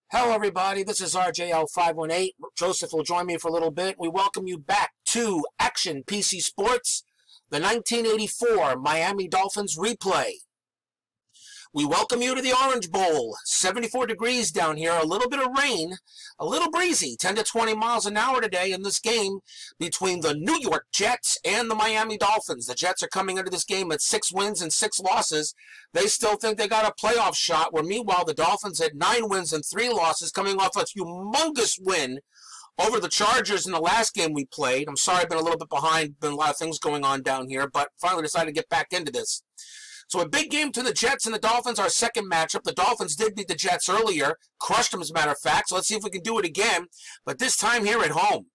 Hello, everybody. This is RJL518. Joseph will join me for a little bit. We welcome you back to Action PC Sports, the 1984 Miami Dolphins replay. We welcome you to the Orange Bowl. 74 degrees down here, a little bit of rain, a little breezy, 10 to 20 miles an hour today in this game between the New York Jets and the Miami Dolphins. The Jets are coming into this game at 6 wins and 6 losses. They still think they got a playoff shot, where meanwhile the Dolphins had 9 wins and 3 losses, coming off a humongous win over the Chargers in the last game we played. I'm sorry I've been a little bit behind, been a lot of things going on down here, but finally decided to get back into this. So a big game to the Jets and the Dolphins, our second matchup. The Dolphins did beat the Jets earlier, crushed them as a matter of fact, so let's see if we can do it again, but this time here at home.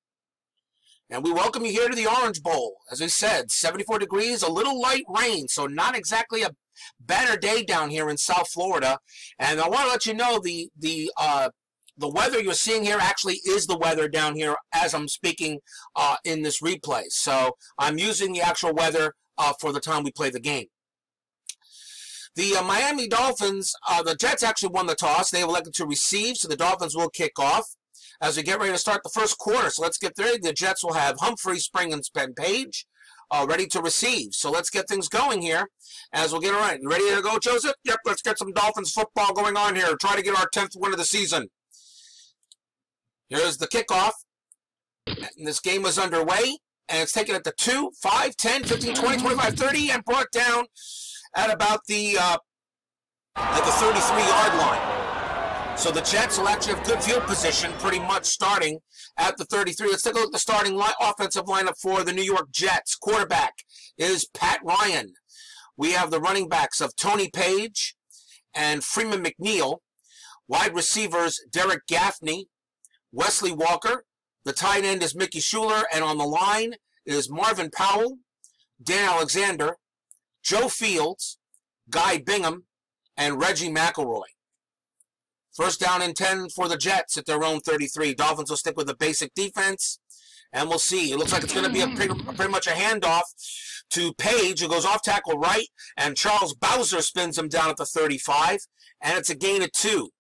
And we welcome you here to the Orange Bowl. As I said, 74 degrees, a little light rain, so not exactly a better day down here in South Florida. And I want to let you know the weather you're seeing here actually is the weather down here as I'm speaking in this replay. So I'm using the actual weather for the time we play the game. The Miami Dolphins, the Jets actually won the toss. They elected to receive, so the Dolphins will kick off as we get ready to start the first quarter. So let's get there. The Jets will have Humphrey, Spring, and Page ready to receive. So let's get things going here as we'll get it right. You ready to go, Joseph? Yep, let's get some Dolphins football going on here. Try to get our 10th win of the season. Here's the kickoff. And this game is underway, and it's taken at the 2, 5, 10, 15, 20, 25, 30, and brought down at about the 33-yard line. So the Jets will actually have good field position pretty much starting at the 33. Let's take a look at the starting offensive lineup for the New York Jets. Quarterback is Pat Ryan. We have the running backs of Tony Page and Freeman McNeil. Wide receivers, Derek Gaffney, Wesley Walker. The tight end is Mickey Schuler. And on the line is Marvin Powell, Dan Alexander, Joe Fields, Guy Bingham, and Reggie McElroy. First down and 10 for the Jets at their own 33. Dolphins will stick with the basic defense, and we'll see. It looks like it's going to be pretty much a handoff to Page, who goes off tackle right, and Charles Bowser spins him down at the 35, and it's a gain of 2.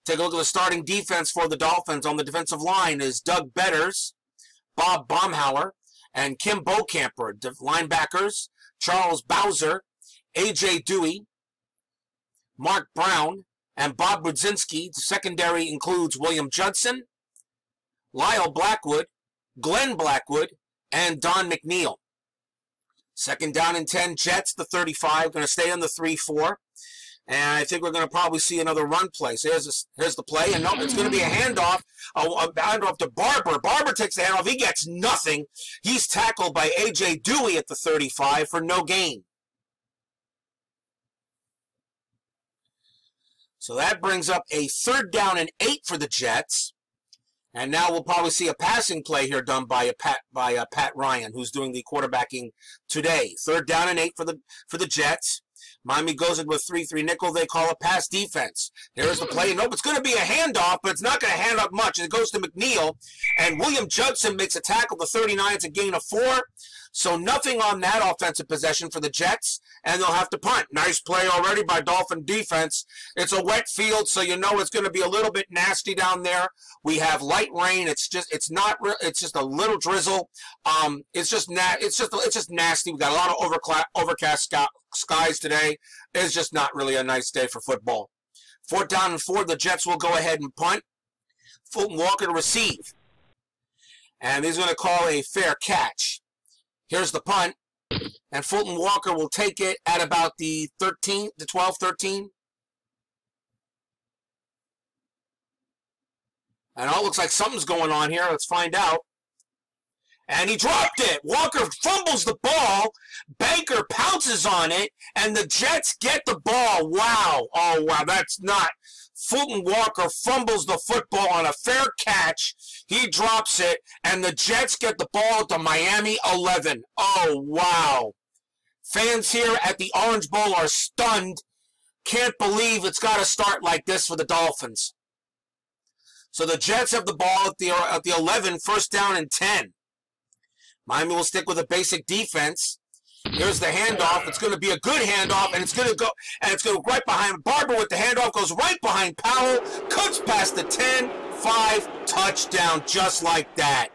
Take a look at the starting defense for the Dolphins. On the defensive line is Doug Betters, Bob Baumhauer, and Kim Bokamper. Linebackers, Charles Bowser, A.J. Dewey, Mark Brown, and Bob Brudzinski. The secondary includes William Judson, Lyle Blackwood, Glenn Blackwood, and Don McNeil. Second down and 10, Jets, the 35. Going to stay on the 3-4. And I think we're going to probably see another run play. So here's the play. And no, it's going to be a handoff. A handoff to Barber. Barber takes the handoff. He gets nothing. He's tackled by A.J. Dewey at the 35 for no gain. So that brings up a third down and 8 for the Jets. And now we'll probably see a passing play here done by Pat Ryan, who's doing the quarterbacking today. Third down and 8 for the Jets. Miami goes into a 3-3 nickel. They call it pass defense. Here's the play. Nope, it's going to be a handoff, but it's not going to hand up much. It goes to McNeil, and William Judson makes a tackle. The 39, it's a gain of 4. So nothing on that offensive possession for the Jets, and they'll have to punt. Nice play already by Dolphin defense. It's a wet field, so you know it's going to be a little bit nasty down there. We have light rain. It's just a little drizzle. It's just nasty. We got a lot of overcast skies today. It's just not really a nice day for football. Fourth down and 4. The Jets will go ahead and punt. Fulton Walker to receive, and he's going to call a fair catch. Here's the punt, and Fulton Walker will take it at about the 12, 13. And it looks like something's going on here. Let's find out. And he dropped it. Walker fumbles the ball. Baker pounces on it, and the Jets get the ball. Wow. Oh, wow. That's not. Fulton Walker fumbles the football on a fair catch. He drops it, and the Jets get the ball at the Miami 11. Oh, wow. Fans here at the Orange Bowl are stunned. Can't believe it's got to start like this for the Dolphins. So the Jets have the ball at the 11, first down and 10. Miami will stick with a basic defense. Here's the handoff. It's going to be a good handoff, and it's going to go right behind Barber with the handoff, goes right behind Powell, cuts past the 10, 5, touchdown, just like that.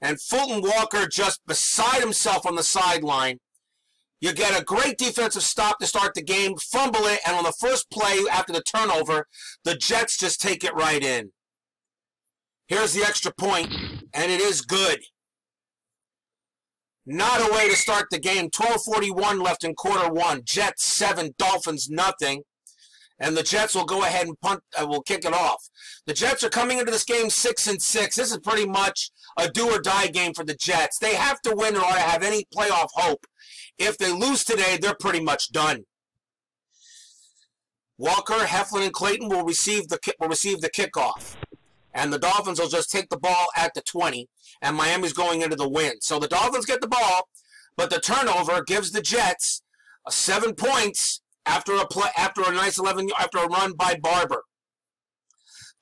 And Fulton Walker just beside himself on the sideline. You get a great defensive stop to start the game, fumble it, and on the first play after the turnover, the Jets just take it right in. Here's the extra point, and it is good. Not a way to start the game. 12:41 left in quarter one. Jets 7, Dolphins nothing. And the Jets will go ahead and punt. Will kick it off. The Jets are coming into this game 6-6. This is pretty much a do-or-die game for the Jets. They have to win in order to have any playoff hope. If they lose today, they're pretty much done. Walker, Heflin, and Clayton will receive the kickoff. And the Dolphins will just take the ball at the 20, and Miami's going into the win. So the Dolphins get the ball, but the turnover gives the Jets 7 points after a run by Barber.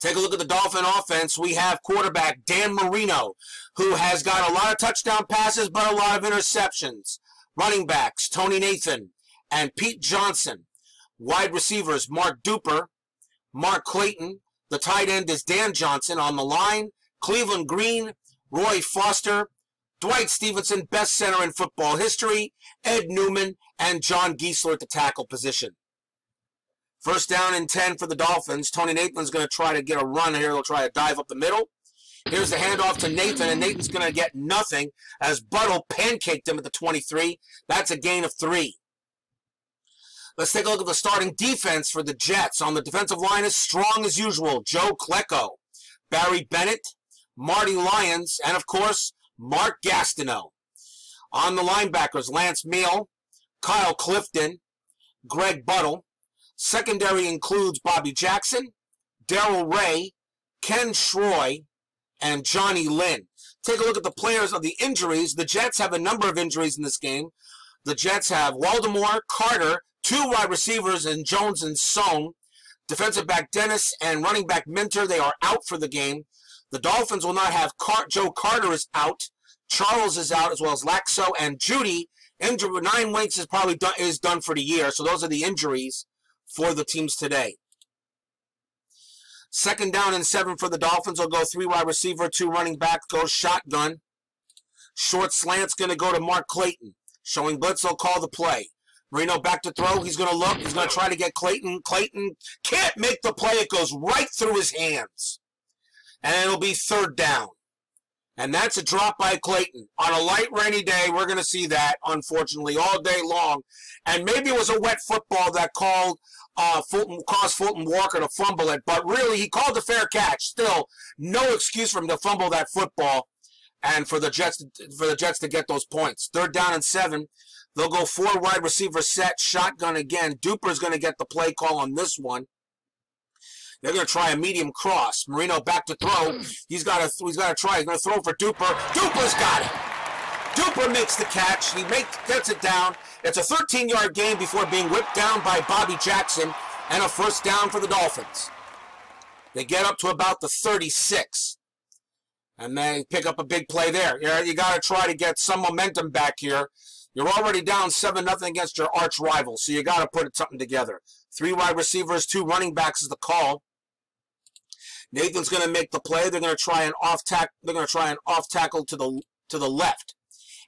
Take a look at the Dolphin offense. We have quarterback Dan Marino, who has got a lot of touchdown passes, but a lot of interceptions. Running backs, Tony Nathan and Pete Johnson. Wide receivers, Mark Duper, Mark Clayton. The tight end is Dan Johnson. On the line, Cleveland Green, Roy Foster, Dwight Stevenson, best center in football history, Ed Newman, and John Giesler at the tackle position. First down and 10 for the Dolphins. Tony Nathan's going to try to get a run here. He'll try to dive up the middle. Here's the handoff to Nathan, and Nathan's going to get nothing as Buttle pancaked him at the 23. That's a gain of 3. Let's take a look at the starting defense for the Jets. On the defensive line is strong as usual. Joe Klecko, Barry Bennett, Marty Lyons, and of course, Mark Gastineau. On the linebackers, Lance Meal, Kyle Clifton, Greg Buttle. Secondary includes Bobby Jackson, Darrell Ray, Ken Schroy, and Johnny Lynn. Take a look at the players of the injuries. The Jets have a number of injuries in this game. The Jets have Waldemar, Carter, 2 wide receivers in Jones and Sohn. Defensive back Dennis and running back Minter, they are out for the game. The Dolphins will not have Joe Carter is out. Charles is out, as well as Laxo and Judy. Injured with 9 weeks is probably done for the year. So those are the injuries for the teams today. Second down and 7 for the Dolphins. Will go 3 wide receiver, 2 running back, goes shotgun. Short slant's going to go to Mark Clayton. Showing blitz, they'll call the play. Marino back to throw. He's going to look. He's going to try to get Clayton. Clayton can't make the play. It goes right through his hands. And it'll be third down. And that's a drop by Clayton. On a light, rainy day, we're going to see that, unfortunately, all day long. And maybe it was a wet football that caused Fulton Walker to fumble it. But really, he called a fair catch. Still, no excuse for him to fumble that football and for the Jets to get those points. Third down and 7. They'll go 4 wide receiver set, shotgun again. Duper's going to get the play call on this one. They're going to try a medium cross. Marino back to throw. He's got to try. He's going to throw for Duper. Duper's got it. Duper makes the catch. He gets it down. It's a 13-yard gain before being whipped down by Bobby Jackson and a first down for the Dolphins. They get up to about the 36. And they pick up a big play there. You got to try to get some momentum back here. You're already down 7-0 against your arch rival, so you got to put something together. 3 wide receivers, 2 running backs is the call. Nathan's going to make the play. They're going to try an off tackle to the left.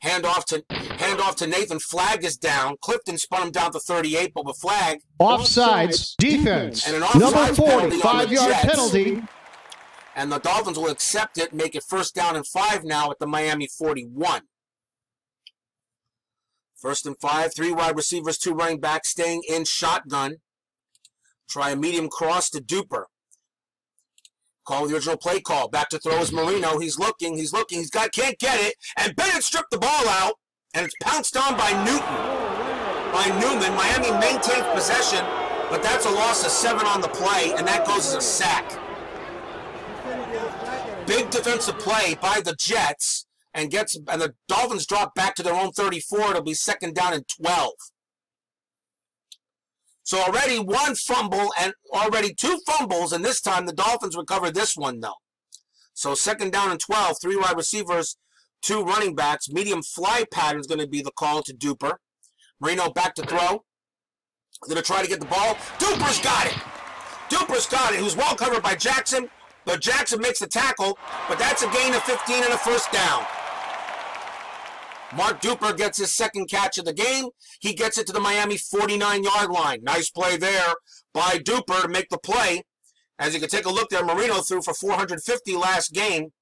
Hand off to Nathan. Flag is down. Clifton spun him down to 38, but with flag. Offsides. Defense. And an offsides number 40, 5-yard penalty. And the Dolphins will accept it, make it first down and 5 now at the Miami 41. First and 5, 3 wide receivers, 2 running backs, staying in shotgun. Try a medium cross to Duper. Call the original play call. Back to throw is Marino. He's looking. Can't get it. And Bennett stripped the ball out, and it's pounced on by Newman. Miami maintains possession, but that's a loss of 7 on the play, and that goes as a sack. Big defensive play by the Jets. And the Dolphins drop back to their own 34. It'll be second down and 12. So already 1 fumble and already 2 fumbles, and this time the Dolphins recovered this one, though. So second down and 12, 3 wide receivers, 2 running backs. Medium fly pattern is going to be the call to Duper. Marino back to throw. Going to try to get the ball. Duper's got it. Duper's got it. He was well covered by Jackson, but Jackson makes the tackle. But that's a gain of 15 and a first down. Mark Duper gets his second catch of the game. He gets it to the Miami 49-yard line. Nice play there by Duper to make the play. As you can take a look there, Marino threw for 450 last game.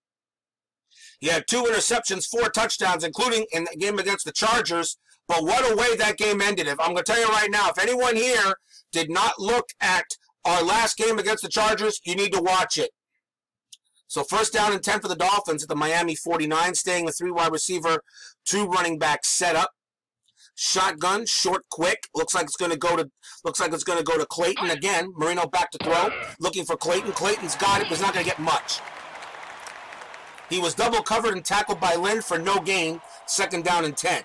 He had 2 interceptions, 4 touchdowns, including in the game against the Chargers. But what a way that game ended. I'm going to tell you right now, if anyone here did not look at our last game against the Chargers, you need to watch it. So first down and 10 for the Dolphins at the Miami 49, staying with 3 wide receiver, 2 running back setup. Shotgun, short, quick. Looks like it's going to go to Clayton again. Marino back to throw, looking for Clayton. Clayton's got it, but he's not going to get much. He was double covered and tackled by Lynn for no gain. Second down and 10.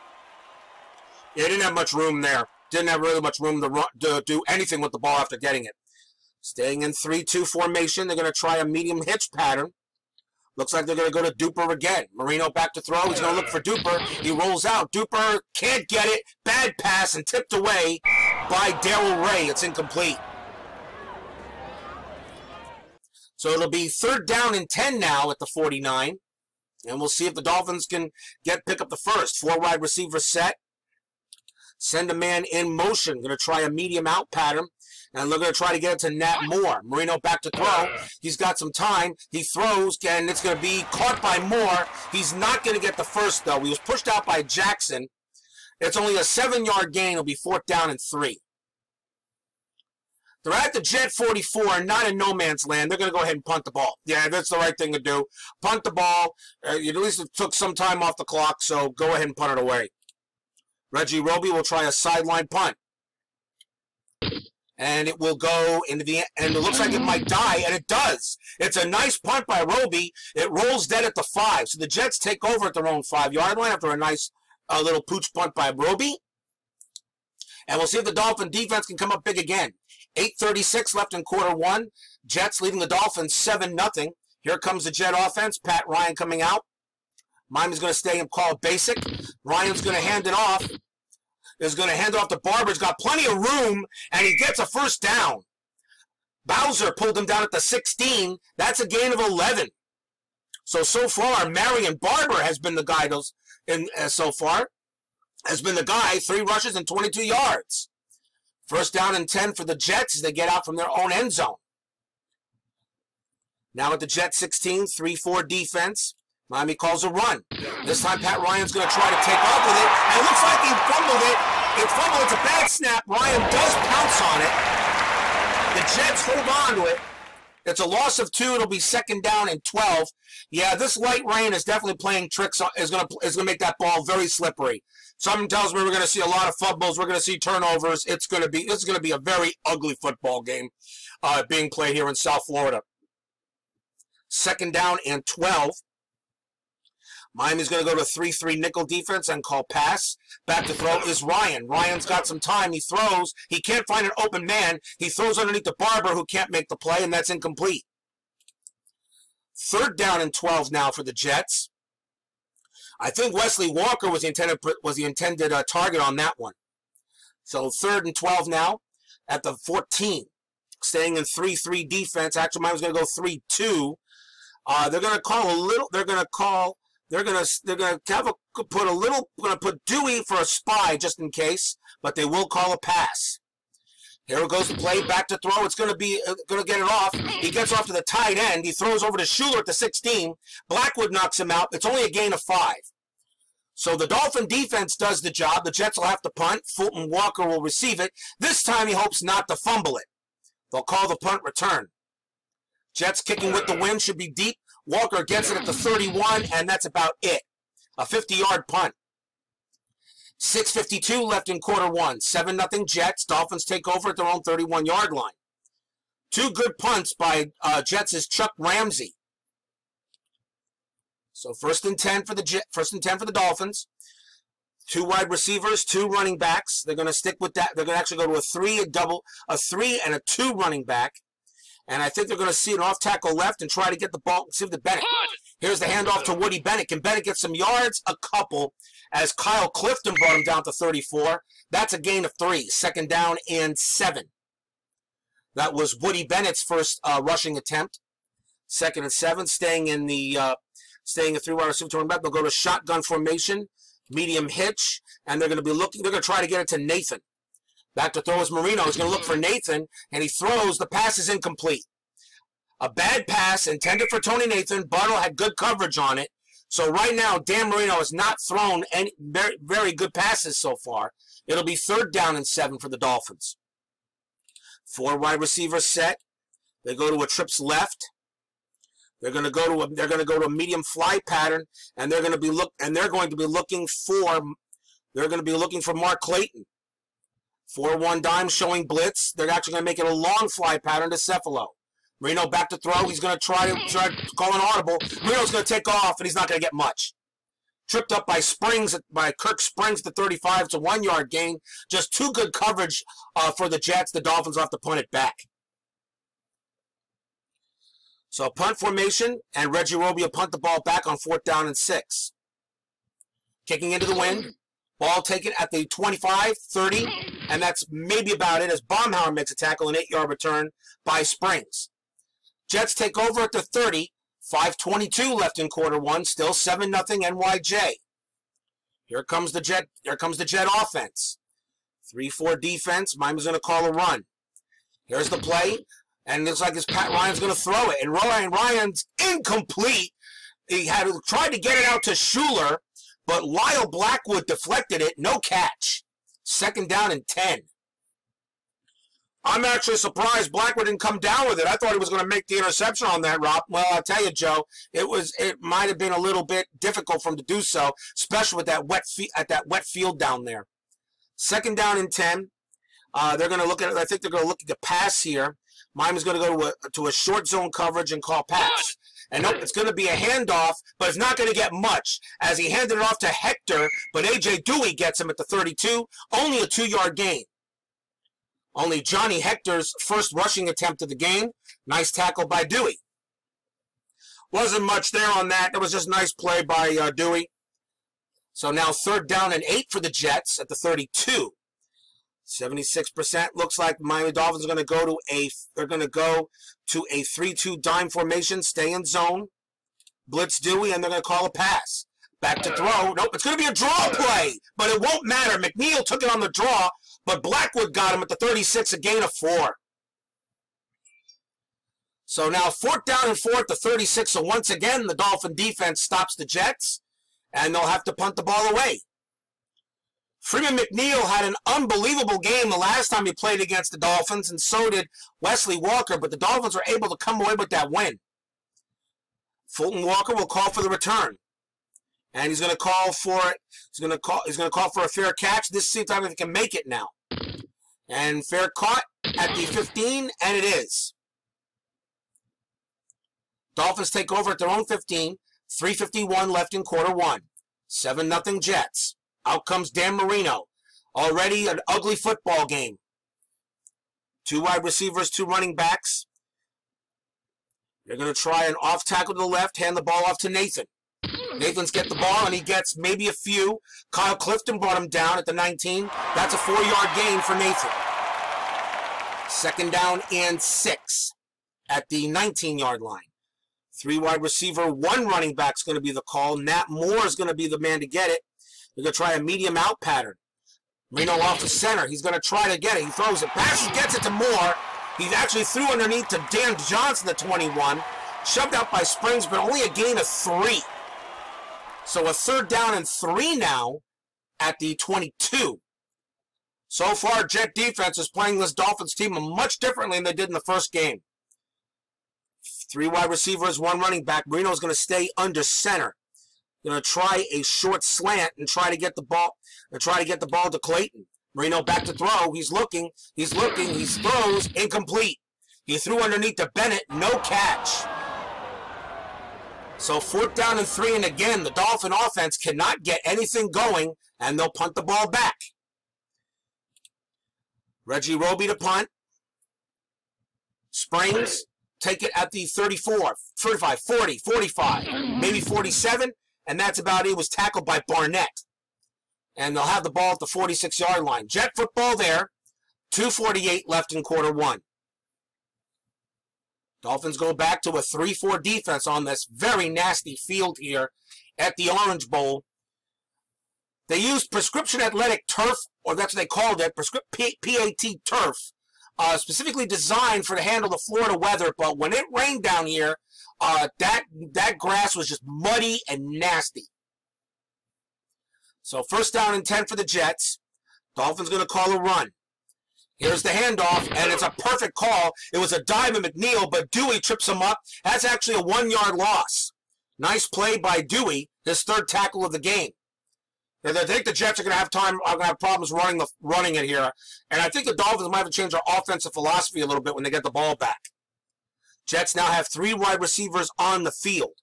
Yeah, he didn't have much room there. Didn't have really much room to do anything with the ball after getting it. Staying in 3-2 formation, they're going to try a medium hitch pattern. Looks like they're going to go to Duper again. Marino back to throw. He's going to look for Duper. He rolls out. Duper can't get it. Bad pass and tipped away by Darrell Ray. It's incomplete. So it'll be third down and 10 now at the 49. And we'll see if the Dolphins can pick up the first. 4 wide receiver set. Send a man in motion. Going to try a medium out pattern. And they're going to try to get it to Nat Moore. Marino back to throw. He's got some time. He throws, and it's going to be caught by Moore. He's not going to get the first, though. He was pushed out by Jackson. It's only a 7-yard gain. It'll be 4th down and 3. They're at the Jet 44, not in no man's land. They're going to go ahead and punt the ball. Yeah, that's the right thing to do. Punt the ball. At least it took some time off the clock, so go ahead and punt it away. Reggie Roby will try a sideline punt. And it will go into the end. And it looks like it might die, and it does. It's a nice punt by Roby. It rolls dead at the 5. So the Jets take over at their own 5-yard line after a nice little pooch punt by Roby. And we'll see if the Dolphin defense can come up big again. 8:36 left in quarter 1. Jets leading the Dolphins 7-0. Here comes the Jet offense. Pat Ryan coming out. Miami's going to stay and call basic. Ryan's going to hand it off. Is going to hand it off to Barber. He's got plenty of room, and he gets a first down. Bowser pulled him down at the 16. That's a gain of 11. So far, Marion Barber has been the guy so far. Has been the guy, 3 rushes and 22 yards. First down and 10 for the Jets as they get out from their own end zone. Now at the Jet 16, 3-4 defense. Miami calls a run. This time Pat Ryan's going to try to take off with it. And it looks like he fumbled it. It's a bad snap. Ryan does pounce on it. The Jets hold on to it. It's a loss of 2. It'll be 2nd down and 12. Yeah, this light rain is definitely playing tricks. Is going to make that ball very slippery. Something tells me we're going to see a lot of fumbles. We're going to see turnovers. This is going to be a very ugly football game being played here in South Florida. 2nd down and 12. Miami's going to go to 3-3 nickel defense and call pass. Back to throw is Ryan. Ryan's got some time. He throws. He can't find an open man. He throws underneath the Barber, who can't make the play, and that's incomplete. 3rd down and 12 now for the Jets. I think Wesley Walker was the intended target on that one. So 3rd and 12 now at the 14. Staying in 3-3 defense. Actually, Miami's going to go 3-2. They're going to call a little. They're going to put Dewey for a spy just in case, but they will call a pass. Here goes the play, back to throw. It's going to get it off. He gets off to the tight end. He throws over to Schuler at the 16. Blackwood knocks him out. It's only a gain of 5. So the Dolphin defense does the job. The Jets will have to punt. Fulton Walker will receive it. This time he hopes not to fumble it. They'll call the punt return. Jets kicking with the wind, should be deep. Walker gets it at the 31, and that's about it. A 50-yard punt. 6:52 left in quarter 1. 7-0 Jets. Dolphins take over at their own 31-yard line. 2 good punts by Jets' Chuck Ramsey. So first and 10 for the Dolphins. 2 wide receivers, 2 running backs. They're going to stick with that. They're going to actually go to a 3 and a 2 running back. And I think they're going to see an off tackle left and try to get the ball. See if the Bennett. Here's the handoff to Woody Bennett. Can Bennett get some yards? A couple, as Kyle Clifton brought him down to 34. That's a gain of 3. 2nd down and 7. That was Woody Bennett's first rushing attempt. 2nd and 7, staying a 3-wide receiver to run back. They'll go to shotgun formation, medium hitch, and they're going to try to get it to Nathan. Back to throw is Marino. He's going to look for Nathan, and he throws. The pass is incomplete. A bad pass intended for Tony Nathan. Buttle had good coverage on it. So right now, Dan Marino has not thrown any very, very good passes so far. It'll be 3rd down and 7 for the Dolphins. 4 wide receivers set. They go to a trips left. They're going to go to a medium fly pattern, and they're going to be looking for Mark Clayton. 4-1 dime showing blitz. They're actually going to make it a long fly pattern to Cephalo. Marino back to throw. He's going to try to call an audible. Marino's going to take off, and he's not going to get much. Tripped up by Kirk Springs to 35. It's a 1-yard gain. Just too good coverage for the Jets. The Dolphins will have to punt it back. So punt formation, and Reggie Roby will punt the ball back on 4th down and 6. Kicking into the wind. Ball taken at the 25, 30, and that's maybe about it as Baumhauer makes a tackle, an 8-yard return by Springs. Jets take over at the 30, 5:22 left in quarter 1, still 7-0 NYJ. Here comes the Jet offense. 3-4 defense. Miami's going to call a run. Here's the play, and it looks like Pat Ryan's going to throw it, and Ryan's incomplete. He had tried to get it out to Schuler, but Lyle Blackwood deflected it. No catch. 2nd down and 10. I'm actually surprised Blackwood didn't come down with it. I thought he was going to make the interception on that, Rob. Well, I'll tell you, Joe, it might have been a little bit difficult for him to do so, especially with that wet field down there. 2nd down and 10. They're going to look at it. I think they're going to look at the pass here. Miami's going to go to a short zone coverage and call pass. And nope, it's going to be a handoff, but it's not going to get much as he handed it off to Hector, but A.J. Dewey gets him at the 32. Only a 2-yard gain. Only Johnny Hector's first rushing attempt of the game. Nice tackle by Dewey. Wasn't much there on that. That was just nice play by Dewey. So now 3rd down and 8 for the Jets at the 32. 76% looks like the Miami Dolphins are going to go to a 3-2 dime formation, stay in zone, blitz Dewey, and they're going to call a pass. Back to throw. Nope, it's going to be a draw play, but it won't matter. McNeil took it on the draw, but Blackwood got him at the 36, a gain of 4. So now 4th down and 4 at the 36. So once again, the Dolphin defense stops the Jets, and they'll have to punt the ball away. Freeman McNeil had an unbelievable game the last time he played against the Dolphins, and so did Wesley Walker, but the Dolphins were able to come away with that win. Fulton Walker will call for the return. And he's going to call for it. He's going to call for a fair catch. This is the time if he can make it now. And fair caught at the 15, and it is. Dolphins take over at their own 15. 3:51 left in quarter 1. 7-0 Jets. Out comes Dan Marino. Already an ugly football game. 2 wide receivers, 2 running backs. They're going to try an off tackle to the left, hand the ball off to Nathan. Nathan's get the ball, and he gets maybe a few. Kyle Clifton brought him down at the 19. That's a 4-yard gain for Nathan. 2nd down and 6 at the 19-yard line. 3 wide receiver, 1 running back is going to be the call. Nat Moore is going to be the man to get it. They're going to try a medium out pattern. Marino off the center. He's going to try to get it. He throws it. Passes, gets it to Moore. He actually threw underneath to Dan Johnson, the 21. Shoved out by Springs, but only a gain of 3. So a 3rd down and 3 now at the 22. So far, Jet defense is playing this Dolphins team much differently than they did in the first game. 3 wide receivers, 1 running back. Marino's going to stay under center. Going to try a short slant and try to get the ball to Clayton. Marino back to throw. He's looking. He throws. Incomplete. He threw underneath to Bennett. No catch. So 4th down and 3, and again, the Dolphin offense cannot get anything going, and they'll punt the ball back. Reggie Roby to punt. Springs take it at the 34, 35, 40, 45, maybe 47, and that's about it. It was tackled by Barnett. And they'll have the ball at the 46-yard line. Jet football there. 2:48 left in quarter one. Dolphins go back to a 3-4 defense on this very nasty field here at the Orange Bowl. They used prescription athletic turf, or that's what they called it, PAT turf, specifically designed to handle the Florida weather. But when it rained down here, that grass was just muddy and nasty. So 1st down and 10 for the Jets. Dolphins going to call a run. Here's the handoff, and it's a perfect call. It was a dive of McNeil, but Dewey trips him up. That's actually a 1-yard loss. Nice play by Dewey, his 3rd tackle of the game. And I think the Jets are going to have problems running it here. And I think the Dolphins might have to change their offensive philosophy a little bit when they get the ball back. Jets now have 3 wide receivers on the field.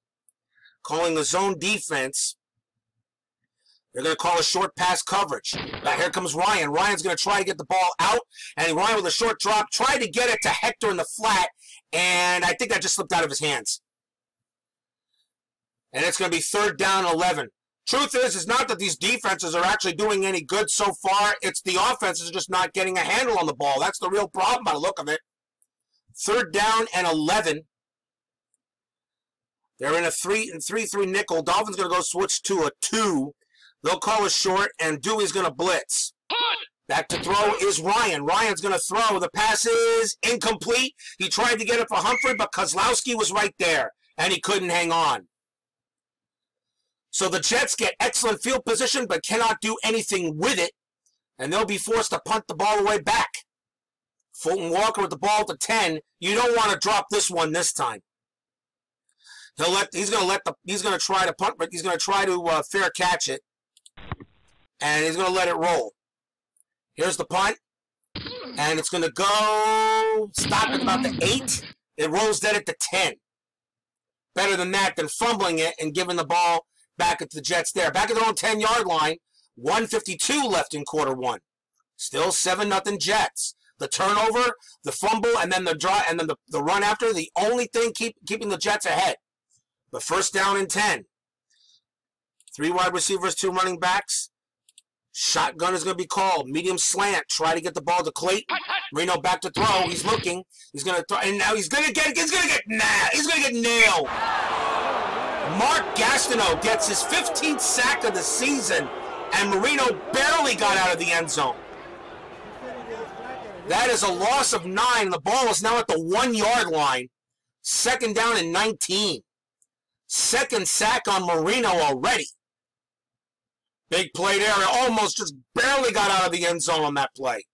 Calling the zone defense. They're going to call a short pass coverage. Now here comes Ryan. Ryan's going to try to get the ball out. And Ryan with a short drop tried to get it to Hector in the flat. And I think that just slipped out of his hands. And it's going to be 3rd down and 11. Truth is, it's not that these defenses are actually doing any good so far. It's the offenses are just not getting a handle on the ball. That's the real problem by the look of it. 3rd down and 11. They're in a 3-3 nickel. Dolphins going to go switch to a 2. They'll call a short, and Dewey's going to blitz. Back to throw is Ryan. Ryan's going to throw. The pass is incomplete. He tried to get it for Humphrey, but Kozlowski was right there, and he couldn't hang on. So the Jets get excellent field position, but cannot do anything with it, and they'll be forced to punt the ball away back. Fulton Walker with the ball at the 10. You don't want to drop this one this time. He's going to try to punt, but he's going to try to fair catch it. And he's going to let it roll. Here's the punt. And it's going to go, stop at about the 8. It rolls dead at the 10. Better than that, than fumbling it and giving the ball back at the Jets there. Back at their own 10-yard line. 1:52 left in quarter one. Still 7-0 Jets. The turnover, the fumble, and then the draw, and then the run after, the only thing keeping the Jets ahead. The 1st down and 10. 3 wide receivers, 2 running backs. Shotgun is going to be called. Medium slant. Try to get the ball to Clayton. Marino back to throw. He's looking. He's going to throw. And now he's going to get nailed. Mark Gastineau gets his 15th sack of the season, and Marino barely got out of the end zone. That is a loss of 9. The ball is now at the 1-yard line. 2nd down and 19. 2nd sack on Marino already. Big play there. Almost just barely got out of the end zone on that play.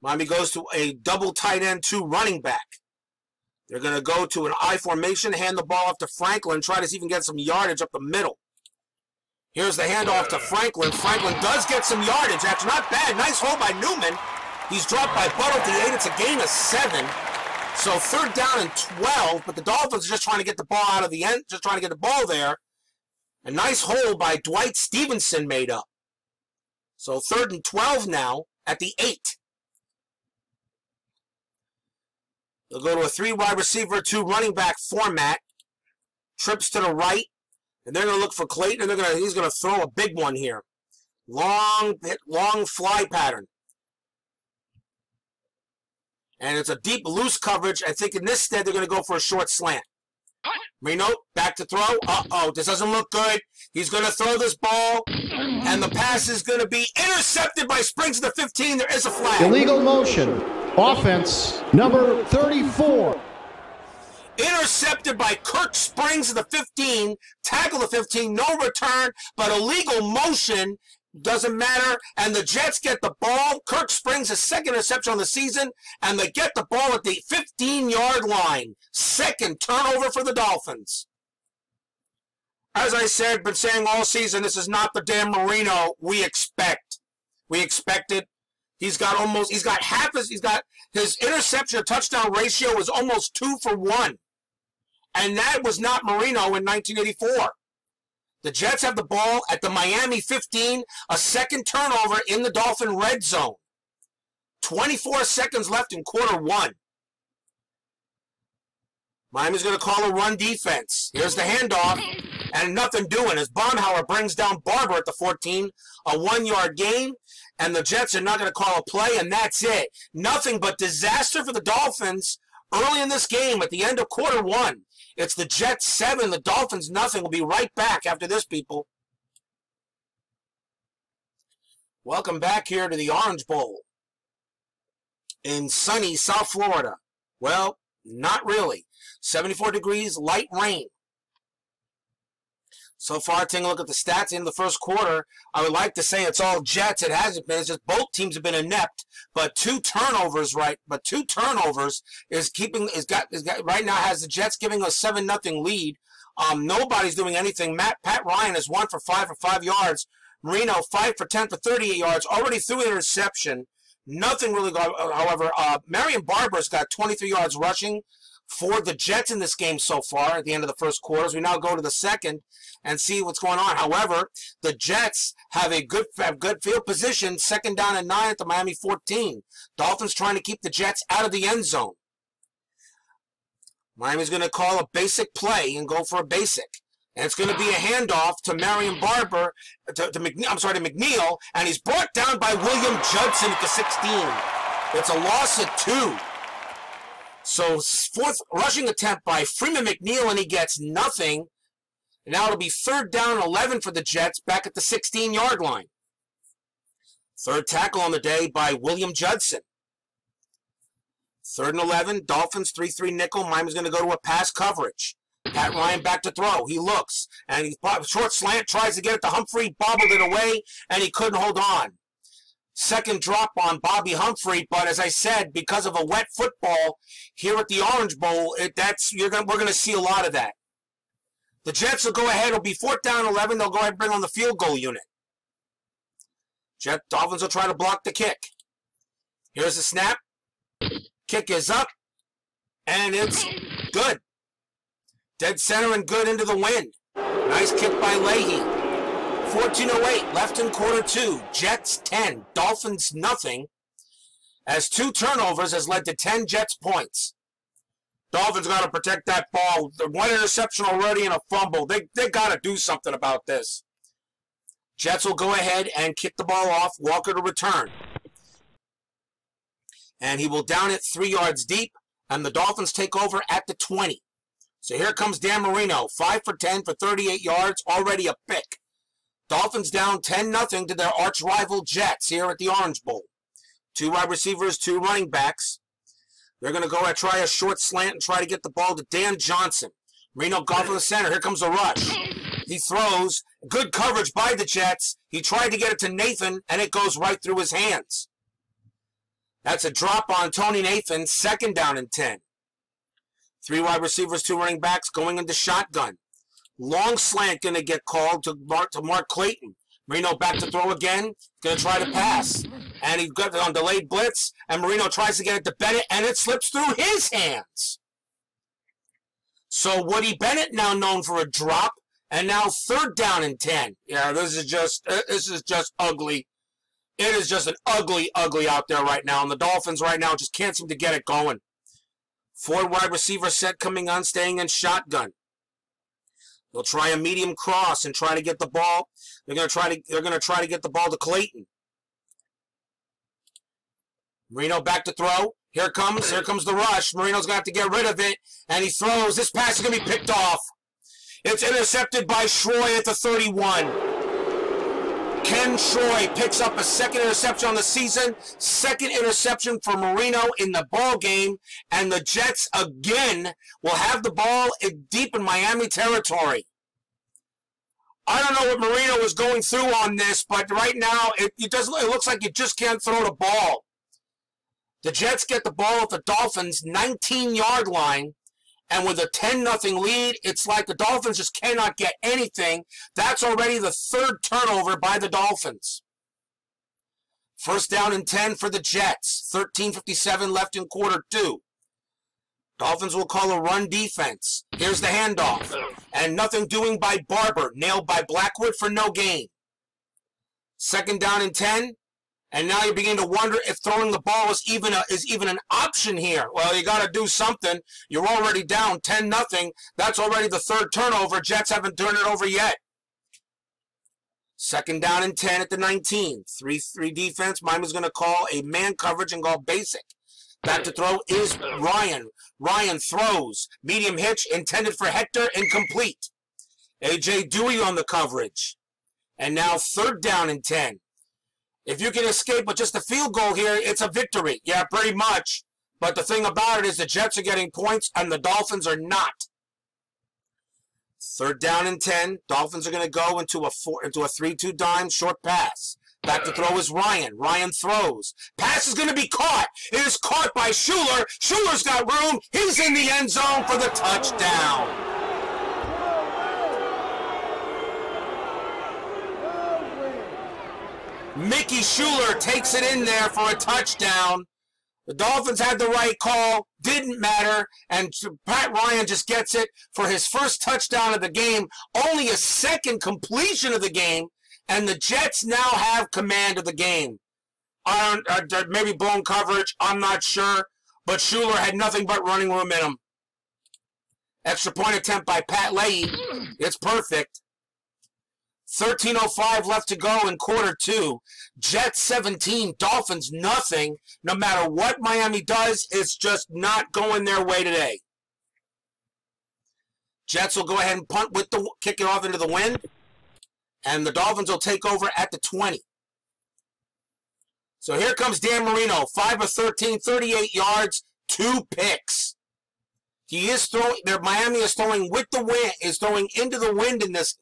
Miami goes to a double tight end 2 running back. They're going to go to an I formation, hand the ball off to Franklin, try to see if he can get some yardage up the middle. Here's the handoff to Franklin. Franklin does get some yardage. That's not bad. Nice hold by Newman. He's dropped by Buttle at the 8. It's a gain of 7. So 3rd down and 12, but the Dolphins are just trying to get the ball out of the end, just trying to get the ball there. A nice hold by Dwight Stevenson made up. So 3rd and 12 now at the 8. They'll go to a 3 wide receiver, 2 running back format. Trips to the right, and they're going to look for Clayton, and he's going to throw a big one here. Long fly pattern. And it's a deep, loose coverage. I think in this stead, they're going to go for a short slant. Marino, back to throw. Uh-oh, this doesn't look good. He's going to throw this ball, and the pass is going to be intercepted by Springs to the 15. There is a flag. Illegal motion. Offense, number 34. Intercepted by Kirk Springs to the 15. Tackle the 15, no return, but illegal motion. Doesn't matter, and the Jets get the ball. Kirk Springs, his 2nd interception on the season, and they get the ball at the 15-yard line. 2nd turnover for the Dolphins. As I said, been saying all season, this is not the Dan Marino we expect. We expected. He's got his interception to touchdown ratio is almost 2 for 1. And that was not Marino in 1984. The Jets have the ball at the Miami 15, a 2nd turnover in the Dolphin red zone. 24 seconds left in quarter one. Miami's going to call a run defense. Here's the handoff, and nothing doing as Baumhauer brings down Barber at the 14, a 1-yard gain, and the Jets are not going to call a play, and that's it. Nothing but disaster for the Dolphins early in this game at the end of quarter 1. It's the Jets 7, the Dolphins nothing. We'll be right back after this, people. Welcome back here to the Orange Bowl in sunny South Florida. Well, not really. 74 degrees, light rain. So far, taking a look at the stats in the first quarter, I would like to say it's all Jets. It hasn't been. It's just both teams have been inept. But two turnovers right now has the Jets giving a 7-0 lead. Nobody's doing anything. Pat Ryan is 1 for 5 for 5 yards. Marino 5 for 10 for 38 yards. Already threw an interception. Nothing really. However, Marion Barber's got 23 yards rushing for the Jets in this game so far at the end of the first quarter. As we now go to the second and see what's going on. However, the Jets have good field position, 2nd down and 9 at the Miami 14. Dolphins trying to keep the Jets out of the end zone. Miami's going to call a basic play and go for a basic. And it's going to be a handoff to Marion Barber, to McNeil, and he's brought down by William Judson at the 16. It's a loss of 2. So, 4th rushing attempt by Freeman McNeil, and he gets nothing. And now it'll be 3rd down and 11 for the Jets back at the 16-yard line. 3rd tackle on the day by William Judson. 3rd and 11, Dolphins 3-3 nickel. Miami's going to go to a pass coverage. Pat Ryan back to throw. He looks, and he short slant, tries to get it to Humphrey, bobbled it away, and he couldn't hold on. 2nd drop on Bobby Humphrey, but as I said, because of a wet football here at the Orange Bowl, we're going to see a lot of that. The Jets will go ahead. It'll be 4th down 11. They'll go ahead and bring on the field goal unit. Dolphins will try to block the kick. Here's the snap. Kick is up, and it's good. Dead center and good into the wind. Nice kick by Leahy. 14:08 left in quarter 2. Jets 10, Dolphins nothing. As 2 turnovers has led to 10 Jets points. Dolphins got to protect that ball. 1 interception already and a fumble. They got to do something about this. Jets will go ahead and kick the ball off. Walker to return. And he will down it 3 yards deep. And the Dolphins take over at the 20. So here comes Dan Marino. 5 for 10 for 38 yards. Already a pick. Dolphins down 10-0 to their arch rival Jets here at the Orange Bowl. 2 wide receivers, 2 running backs. They're going to go and try a short slant and try to get the ball to Dan Johnson. Marino golf in the center. Here comes the rush. He throws. Good coverage by the Jets. He tried to get it to Nathan, and it goes right through his hands. That's a drop on Tony Nathan. 2nd down and 10. 3 wide receivers, 2 running backs going into shotgun. Long slant going to get called to Mark Clayton. Marino back to throw again. Going to try to pass. And he got it on delayed blitz. And Marino tries to get it to Bennett, and it slips through his hands. So Woody Bennett now known for a drop, and now 3rd down and 10. Yeah, this is just ugly. It is just an ugly out there right now. And the Dolphins right now just can't seem to get it going. 4 wide receiver set coming on, staying in shotgun. They'll try a medium cross and try to get the ball. They're going to try to get the ball to Clayton. Marino back to throw. Here comes the rush. Marino's going to have to get rid of it, and he throws. This pass is going to be picked off. It's intercepted by Schroy at the 31. Ken Schroy picks up a 2nd interception on the season. 2nd interception for Marino in the ball game, and the Jets again will have the ball deep in Miami territory. I don't know what Marino was going through on this, but right now it looks like you just can't throw the ball. The Jets get the ball at the Dolphins' 19-yard line, and with a 10-0 lead, it's like the Dolphins just cannot get anything. That's already the 3rd turnover by the Dolphins. 1st down and 10 for the Jets. 13:57 left in quarter 2. Dolphins will call a run defense. Here's the handoff. And nothing doing by Barber. Nailed by Blackwood for no gain. 2nd down and 10. And now you begin to wonder if throwing the ball is even an option here. Well, you got to do something. You're already down 10-0. That's already the third turnover. Jets haven't turned it over yet. Second down and 10 at the 19. 3-3 defense. Miami's going to call a man coverage and go basic. Back to throw is Ryan. Ryan throws. Medium hitch intended for Hector, incomplete. A.J. Dewey on the coverage. And now third down and 10. If you can escape with just a field goal here, it's a victory. Yeah, pretty much. But the thing about it is the Jets are getting points and the Dolphins are not. Third down and 10. Dolphins are going to go into a 3-2 dime short pass. Back to throw is Ryan. Ryan throws. Pass is going to be caught. It is caught by Schuler. Schuler's got room. He's in the end zone for the touchdown. Mickey Schuler takes it in there for a touchdown. The Dolphins had the right call, didn't matter, and Pat Ryan just gets it for his first touchdown of the game, only a second completion of the game, and the Jets now have command of the game. Maybe blown coverage, I'm not sure, but Schuler had nothing but running room in him. Extra point attempt by Pat Leahy. It's perfect. 13:05 left to go in quarter two. Jets 17, Dolphins nothing. No matter what Miami does, it's just not going their way today. Jets will go ahead and punt with kick it off into the wind. And the Dolphins will take over at the 20. So here comes Dan Marino, 5 of 13, 38 yards, 2 picks. He is throwing. Miami is throwing with the wind. Is throwing into the wind in this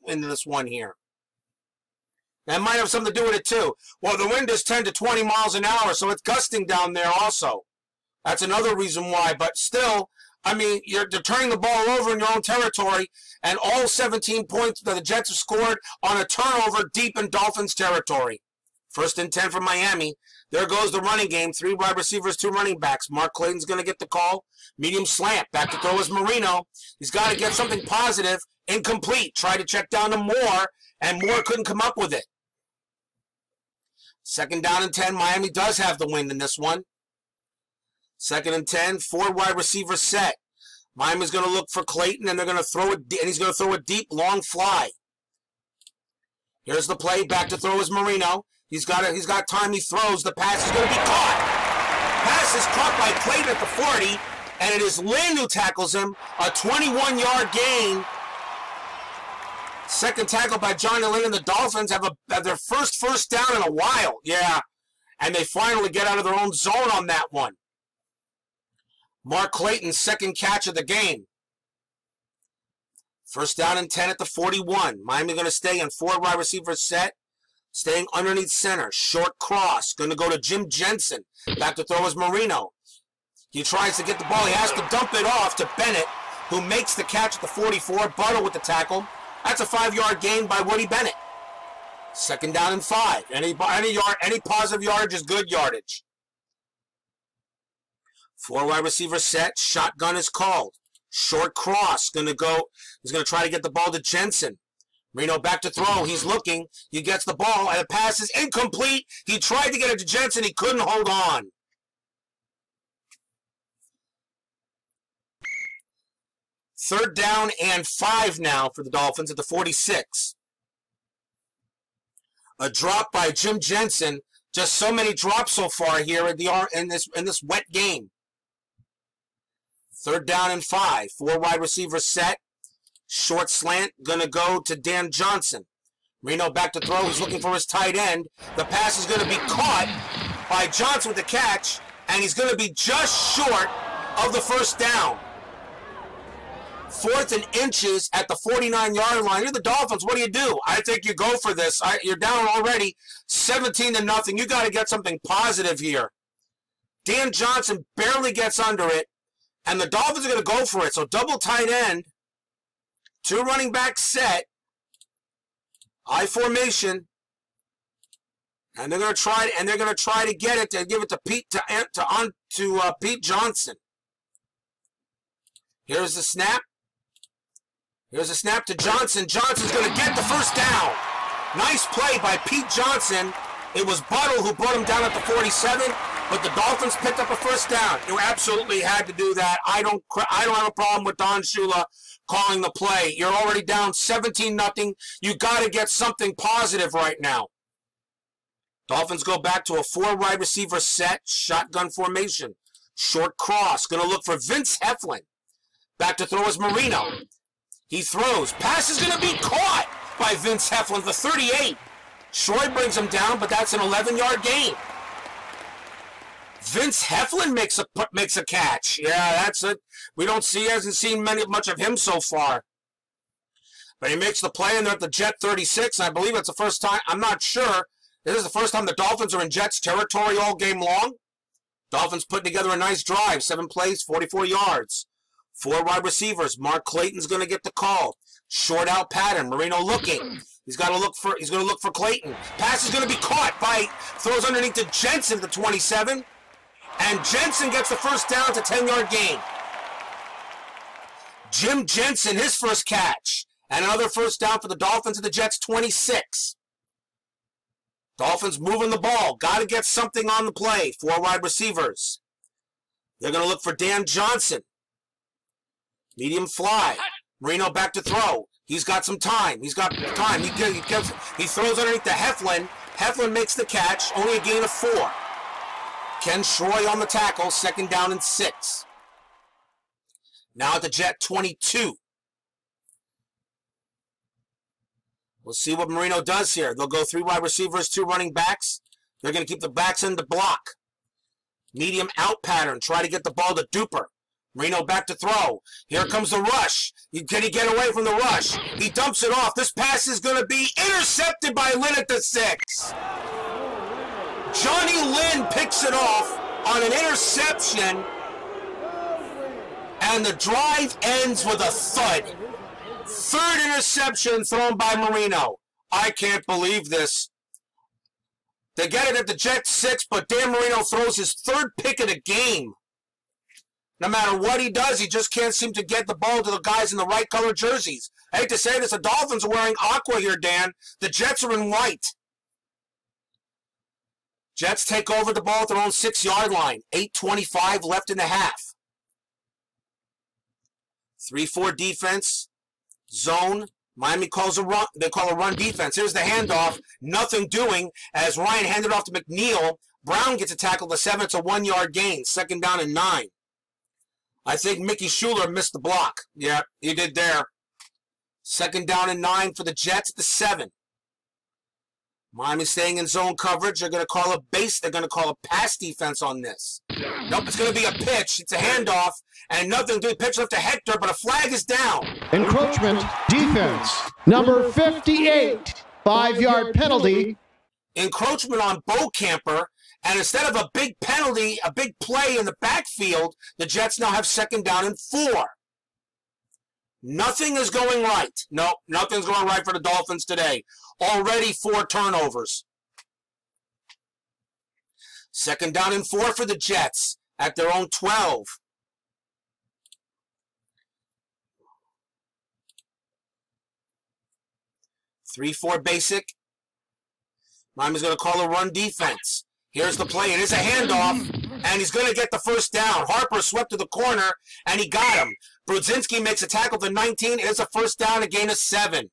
one here. That might have something to do with it too. Well, the wind is 10 to 20 miles an hour, so it's gusting down there also. That's another reason why. But still, I mean, you're turning the ball over in your own territory, and all 17 points that the Jets have scored on a turnover deep in Dolphins territory. First and 10 for Miami. There goes the running game. 3 wide receivers, 2 running backs. Mark Clayton's going to get the call. Medium slant. Back to throw is Marino. He's got to get something positive. Incomplete. Tried to check down to Moore, and Moore couldn't come up with it. Second down and 10. Miami does have the win in this one. Second and 10. 4 wide receivers set. Miami's going to look for Clayton, and they're going to throw it, and he's going to throw a deep, long fly. Here's the play. Back to throw is Marino. He's got time. He throws. The pass is going to be caught. Pass is caught by Clayton at the 40, and it is Lynn who tackles him. A 21-yard gain. Second tackle by Johnny Lynn, and the Dolphins have their first down in a while. Yeah, and they finally get out of their own zone on that one. Mark Clayton's second catch of the game. First down and 10 at the 41. Miami going to stay in 4 wide receivers set. Staying underneath center. Short cross. Going to go to Jim Jensen. Back to throw is Marino. He tries to get the ball. He has to dump it off to Bennett, who makes the catch at the 44. Buttle with the tackle. That's a 5-yard gain by Woody Bennett. Second down and 5. Any positive yardage is good yardage. 4 wide receivers set. Shotgun is called. Short cross. He's going to try to get the ball to Jensen. Marino back to throw. He's looking. He gets the ball, and the pass is incomplete. He tried to get it to Jensen. He couldn't hold on. Third down and 5 now for the Dolphins at the 46. A drop by Jim Jensen. Just so many drops so far here in this wet game. Third down and 5. 4 wide receivers set. Short slant, going to go to Dan Johnson. Marino back to throw. He's looking for his tight end. The pass is going to be caught by Johnson with the catch, and he's going to be just short of the first down. 4th and inches at the 49-yard line. You're the Dolphins. What do? I think you go for this. You're down already 17-0. You got to get something positive here. Dan Johnson barely gets under it, and the Dolphins are going to go for it. So double tight end. 2 running backs set, I formation, and they're going to try. And they're going to try to get it to give it to Pete Johnson. Here's the snap. Here's a snap to Johnson. Johnson's going to get the first down. Nice play by Pete Johnson, It was Buttle who brought him down at the 47, but the Dolphins picked up a first down. You absolutely had to do that. I don't have a problem with Don Shula calling the play. You're already down 17-0. You got to get something positive right now. Dolphins go back to a 4 wide receiver set, shotgun formation. Short cross, going to look for Vince Heflin. Back to throw is Marino. He throws. Pass is going to be caught by Vince Heflin, the 38. Troy brings him down, but that's an 11-yard gain. Vince Heflin makes a catch. Yeah, that's it. We don't see, hasn't seen much of him so far. But he makes the play, and they're at the Jet 36, and I believe it's the first time. I'm not sure. This is the first time the Dolphins are in Jets territory all game long. Dolphins putting together a nice drive. 7 plays, 44 yards. 4 wide receivers. Mark Clayton's going to get the call. Short out pattern. Marino looking. He's going to look for Clayton. Pass is going to be caught by, throws underneath to Jensen, the 27. And Jensen gets the first down to 10-yard gain. Jim Jensen, his first catch. And another first down for the Dolphins at the Jets 26. Dolphins moving the ball. Got to get something on the play. 4 wide receivers. They're going to look for Dan Johnson. Medium fly. Marino back to throw. He's got some time. He's got time. He throws underneath to Heflin. Heflin makes the catch. Only a gain of 4. Ken Troy on the tackle. 2nd down and 6. Now at the Jet 22. We'll see what Marino does here. They'll go 3 wide receivers, 2 running backs. They're going to keep the backs in the block. Medium out pattern. Try to get the ball to Duper. Marino back to throw. Here comes the rush. Can he get away from the rush? He dumps it off. This pass is going to be intercepted by Lynn at the 6. Johnny Lynn picks it off on an interception, and the drive ends with a thud. 3rd interception thrown by Marino. I can't believe this. They get it at the Jet 6, but Dan Marino throws his 3rd pick of the game. No matter what he does, he just can't seem to get the ball to the guys in the right color jerseys. I hate to say this, the Dolphins are wearing aqua here, Dan. The Jets are in white. Jets take over the ball at their own 6-yard line. 8:25 left in the half. 3-4 defense. Zone. Miami calls a run. They call a run defense. Here's the handoff. Nothing doing as Ryan handed off to McNeil. Brown gets a tackle to 7. It's a 1-yard gain. 2nd down and 9. I think Mickey Schuler missed the block. Yeah, he did there. 2nd down and 9 for the Jets at the 7. Miami staying in zone coverage. They're going to call a base. They're going to call a pass defense on this. Nope, it's going to be a pitch. It's a handoff, and nothing. The pitch left to Hector, but a flag is down. Encroachment defense. Number 58. 5-yard penalty. Encroachment on Beaucamper. And instead of a big penalty, a big play in the backfield, the Jets now have 2nd down and 4. Nothing is going right. No, nothing's going right for the Dolphins today. Already 4 turnovers. 2nd down and 4 for the Jets at their own 12. Three-four basic. Miami's going to call a run defense. Here's the play. It is a handoff, and he's going to get the first down. Harper swept to the corner, and he got him. Brudzinski makes a tackle to 19. It is a first down, a gain of 7.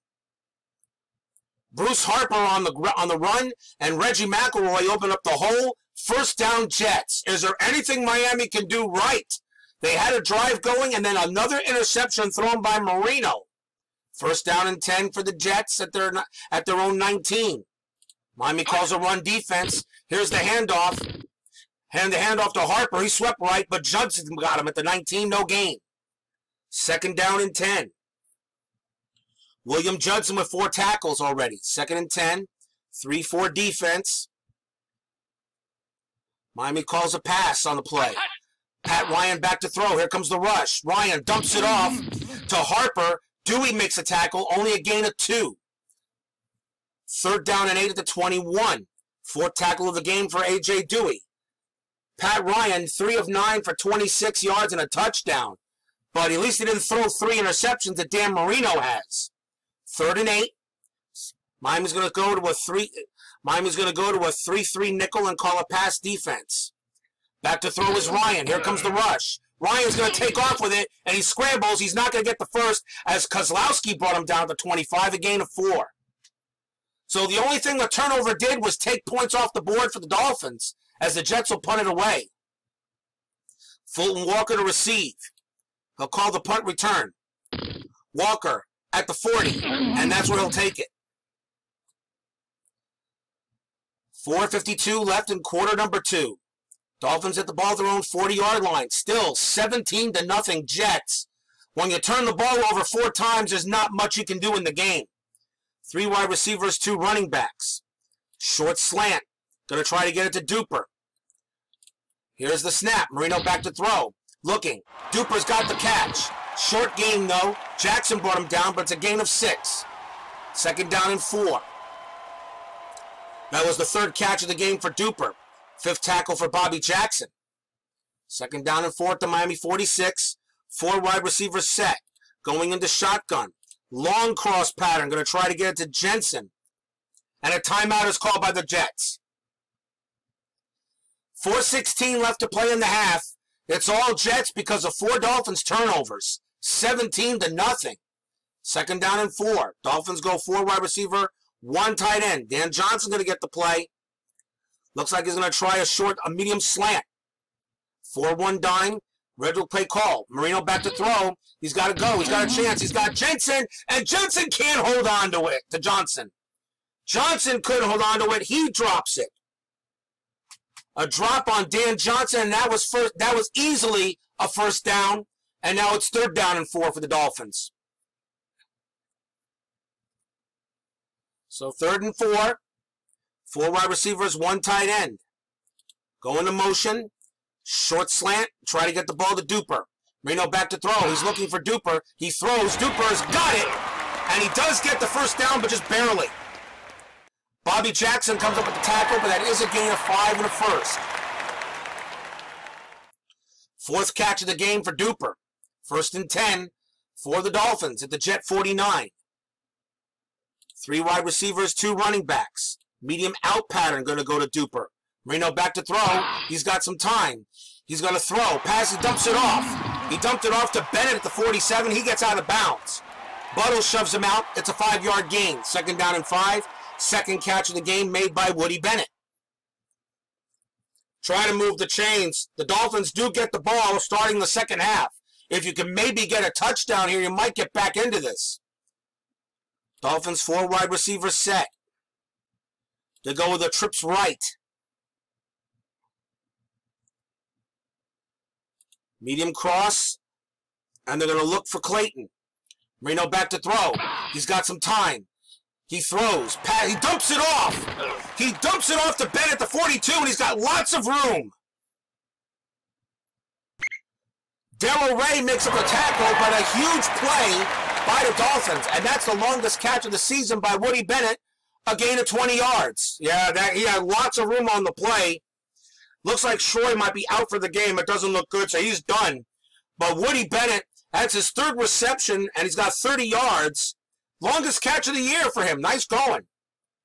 Bruce Harper on the run, and Reggie McElroy opened up the hole. First down Jets. Is there anything Miami can do right? They had a drive going, and then another interception thrown by Marino. First down and 10 for the Jets at their own 19. Miami calls a run defense. Here's the handoff. Hand the handoff to Harper. He swept right, but Judson got him at the 19. No gain. 2nd down and 10. William Judson with 4 tackles already. 2nd and 10. 3-4 defense. Miami calls a pass on the play. Pat Ryan back to throw. Here comes the rush. Ryan dumps it off to Harper. Dewey makes a tackle. Only a gain of 2. 3rd down and 8 at the 21. 4th tackle of the game for A.J. Dewey. Pat Ryan, 3 of 9 for 26 yards and a touchdown. But at least he didn't throw 3 interceptions that Dan Marino has. 3rd and 8. Miami's going to go to a 3. Miami's going to go to a 3-3 nickel and call a pass defense. Back to throw is Ryan. Here comes the rush. Ryan's going to take off with it, and he scrambles. He's not going to get the first, as Kozlowski brought him down to 25, a gain of 4. So the only thing the turnover did was take points off the board for the Dolphins, as the Jets will punt it away. Fulton Walker to receive. He'll call the punt return. Walker at the 40, and that's where he'll take it. 4:52 left in quarter number 2. Dolphins at the ball at their own 40-yard line. Still 17-0 Jets. When you turn the ball over 4 times, there's not much you can do in the game. 3 wide receivers, 2 running backs. Short slant. Going to try to get it to Duper. Here's the snap. Marino back to throw. Looking. Duper's got the catch. Short gain, though. Jackson brought him down, but it's a gain of 6. 2nd down and 4. That was the 3rd catch of the game for Duper. 5th tackle for Bobby Jackson. 2nd down and 4 at the Miami 46. 4 wide receivers set. Going into shotgun. Long cross pattern. Going to try to get it to Jensen. And a timeout is called by the Jets. 4:16 left to play in the half. It's all Jets because of 4 Dolphins turnovers. 17-0. 2nd down and 4. Dolphins go 4 wide receiver, 1 tight end. Dan Johnson going to get the play. Looks like he's going to try a medium slant. 4-1 dime. Red will play call. Marino back to throw. He's got to go. He's got a chance. He's got Jensen, and Jensen can't hold on to it, to Johnson. Johnson couldn't hold on to it. He drops it. A drop on Dan Johnson, and that was easily a 1st down, and now it's 3rd down and 4 for the Dolphins. So 3rd and 4. 4 wide receivers, 1 tight end. Go into motion. Short slant. Try to get the ball to Duper. Marino back to throw. He's looking for Duper. He throws. Duper's got it. And he does get the 1st down, but just barely. Bobby Jackson comes up with the tackle, but that is a gain of 5 and a 1st. 4th catch of the game for Duper. 1st and 10 for the Dolphins at the Jet 49. 3 wide receivers, 2 running backs. Medium out pattern going to go to Duper. Marino back to throw. He's got some time. He's going to throw. Pass, he dumps it off. He dumped it off to Bennett at the 47. He gets out of bounds. Buttle shoves him out. It's a 5-yard gain. 2nd down and 5. 2nd catch of the game made by Woody Bennett. Trying to move the chains. The Dolphins do get the ball starting the 2nd half. If you can maybe get a touchdown here, you might get back into this. Dolphins 4 wide receivers set. They go with a trips right. Medium cross. And they're going to look for Clayton. Marino back to throw. He's got some time. He throws. He dumps it off. He dumps it off to Bennett at the 42, and he's got lots of room. Darrell Ray makes up the tackle, but a huge play by the Dolphins. And that's the longest catch of the season by Woody Bennett, a gain of 20 yards. Yeah, he had lots of room on the play. Looks like Troy might be out for the game. It doesn't look good, so he's done. But Woody Bennett, that's his 3rd reception, and he's got 30 yards. Longest catch of the year for him. Nice going.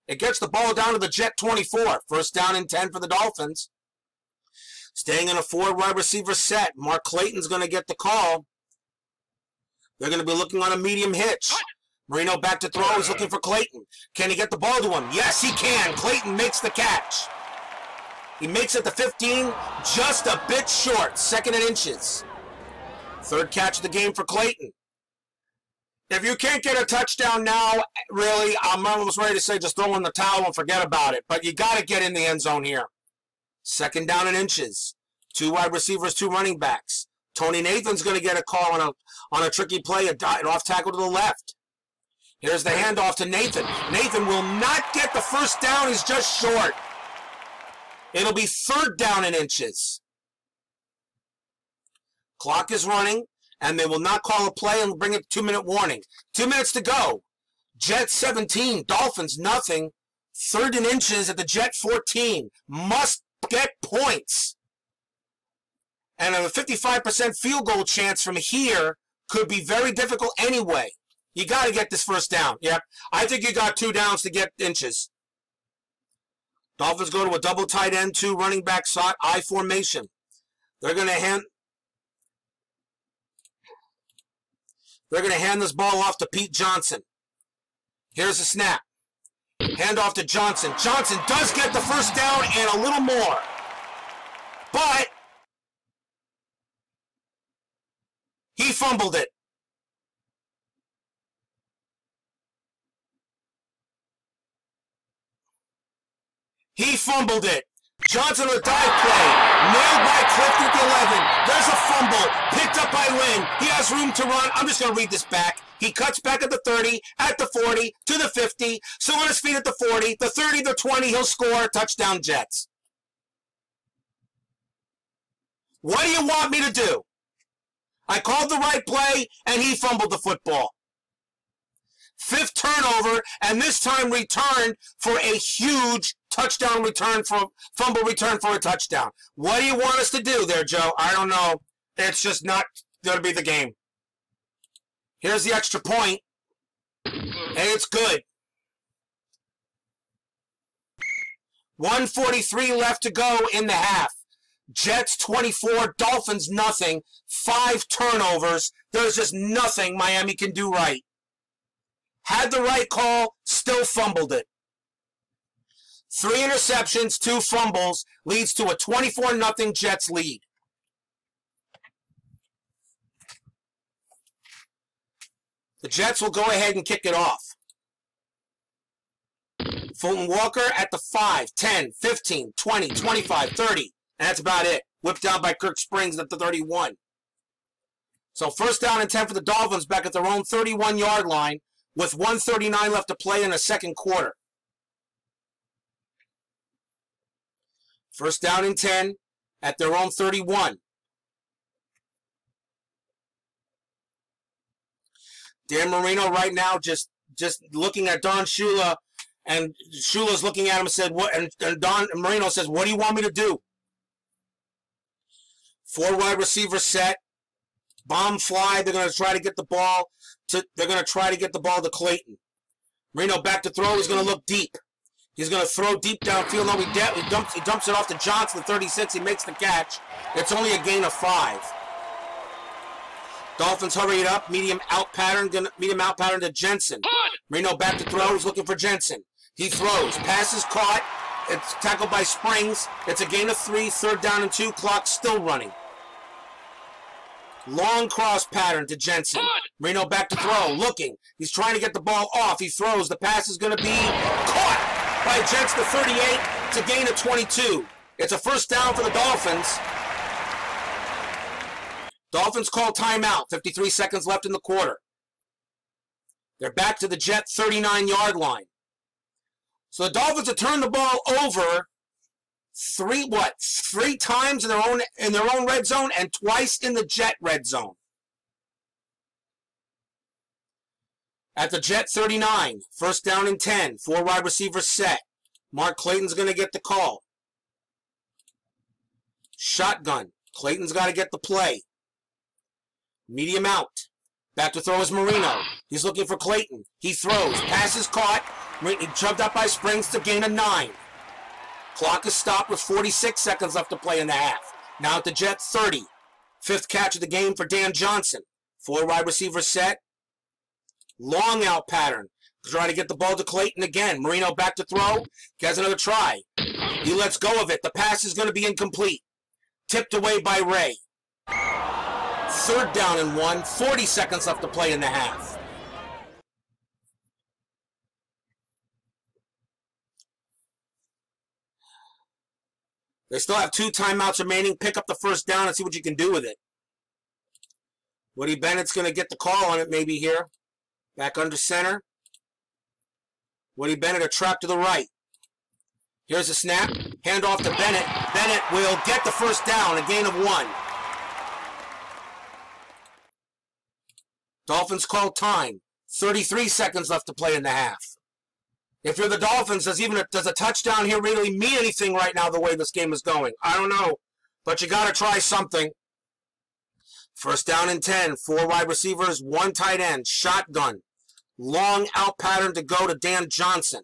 It gets the ball down to the Jet 24. 1st down and 10 for the Dolphins. Staying in a 4 wide receiver set. Mark Clayton's going to get the call. They're going to be looking on a medium hitch. Marino back to throw. He's looking for Clayton. Can he get the ball to him? Yes, he can. Clayton makes the catch. He makes it to 15, just a bit short. 2nd and inches. 3rd catch of the game for Clayton. If you can't get a touchdown now, really, I'm almost ready to say just throw in the towel and forget about it. But you got to get in the end zone here. 2nd down and inches. 2 wide receivers, 2 running backs. Tony Nathan's going to get a call on a tricky play, an off tackle to the left. Here's the handoff to Nathan. Nathan will not get the 1st down. He's just short. It'll be 3rd down and inches. Clock is running. And they will not call a play and bring it 2-minute warning. 2 minutes to go. Jets 17, Dolphins nothing. 3rd and inches at the Jet 14. Must get points. And a 55% field goal chance from here could be very difficult anyway. You got to get this 1st down. Yep. I think you got 2 downs to get inches. Dolphins go to a double tight end, 2 running back slot, I formation. They're going to hand this ball off to Pete Johnson. Here's the snap. Hand off to Johnson. Johnson does get the first down and a little more. But he fumbled it. He fumbled it. Johnson with a dive play. Nailed by Clift at the 11. There's a fumble. Picked up by Lynn. He has room to run. I'm just going to read this back. He cuts back at the 30, at the 40, to the 50. Still on his feet at the 40, the 30, the 20. He'll score. Touchdown Jets. What do you want me to do? I called the right play, and he fumbled the football. 5th turnover, and this time returned for a huge touchdown return for fumble return for a touchdown. What do you want us to do there, Joe? I don't know. It's just not going to be the game. Here's the extra point, and it's good. 1:43 left to go in the half. Jets 24, Dolphins nothing. 5 turnovers. There's just nothing Miami can do right. Had the right call, still fumbled it. 3 interceptions, 2 fumbles, leads to a 24-0 Jets lead. The Jets will go ahead and kick it off. Fulton Walker at the 5, 10, 15, 20, 25, 30. And that's about it. Whipped down by Kirk Springs at the 31. So 1st down and 10 for the Dolphins back at their own 31-yard line with 1:39 left to play in the second quarter. 1st down and 10 at their own 31. Dan Marino right now just looking at Don Shula, and Shula's looking at him and said, "What?" And Don Marino says, "What do you want me to do?" 4 wide receiver set, bomb fly. They're going to try to get the ball to. They're going to try to get the ball to Clayton. Marino back to throw. He's going to look deep. He's going to throw deep downfield. No, he dumps it off to Johnson, the 36. He makes the catch. It's only a gain of 5. Dolphins hurry it up. Medium out pattern to Jensen. Marino back to throw. He's looking for Jensen. He throws. Pass is caught. It's tackled by Springs. It's a gain of 3. 3rd down and 2. Clock still running. Long cross pattern to Jensen. Marino back to throw. Looking. He's trying to get the ball off. He throws. The pass is going to be caught by Jensen, the 38. It's a gain of 22. It's a 1st down for the Dolphins. Dolphins call timeout. 53 seconds left in the quarter. They're back to the Jet 39-yard line. So the Dolphins have turned the ball over 3 times in their own red zone and twice in the Jet red zone. At the Jet 39, 1st down and 10, 4 wide receivers set. Mark Clayton's going to get the call. Shotgun. Clayton's got to get the play. Medium out. Back to throw is Marino. He's looking for Clayton. He throws. Pass is caught. He shoved up by Springs to gain of 9. Clock is stopped with 46 seconds left to play in the half. Now at the Jet 30. 5th catch of the game for Dan Johnson. 4 wide receivers set. Long out pattern. Trying to get the ball to Clayton again. Marino back to throw. He has another try. He lets go of it. The pass is going to be incomplete. Tipped away by Ray. 3rd down and 1. 40 seconds left to play in the half. They still have 2 timeouts remaining. Pick up the 1st down and see what you can do with it. Woody Bennett's going to get the call on it maybe here. Back under center. Woody Bennett, a trap to the right. Here's a snap. Hand off to Bennett. Bennett will get the 1st down, a gain of 1. Dolphins call time. 33 seconds left to play in the half. If you're the Dolphins, does a touchdown here really mean anything right now the way this game is going? I don't know, but you got to try something. 1st down and 10. 4 wide receivers, 1 tight end. Shotgun. Long out pattern to go to Dan Johnson.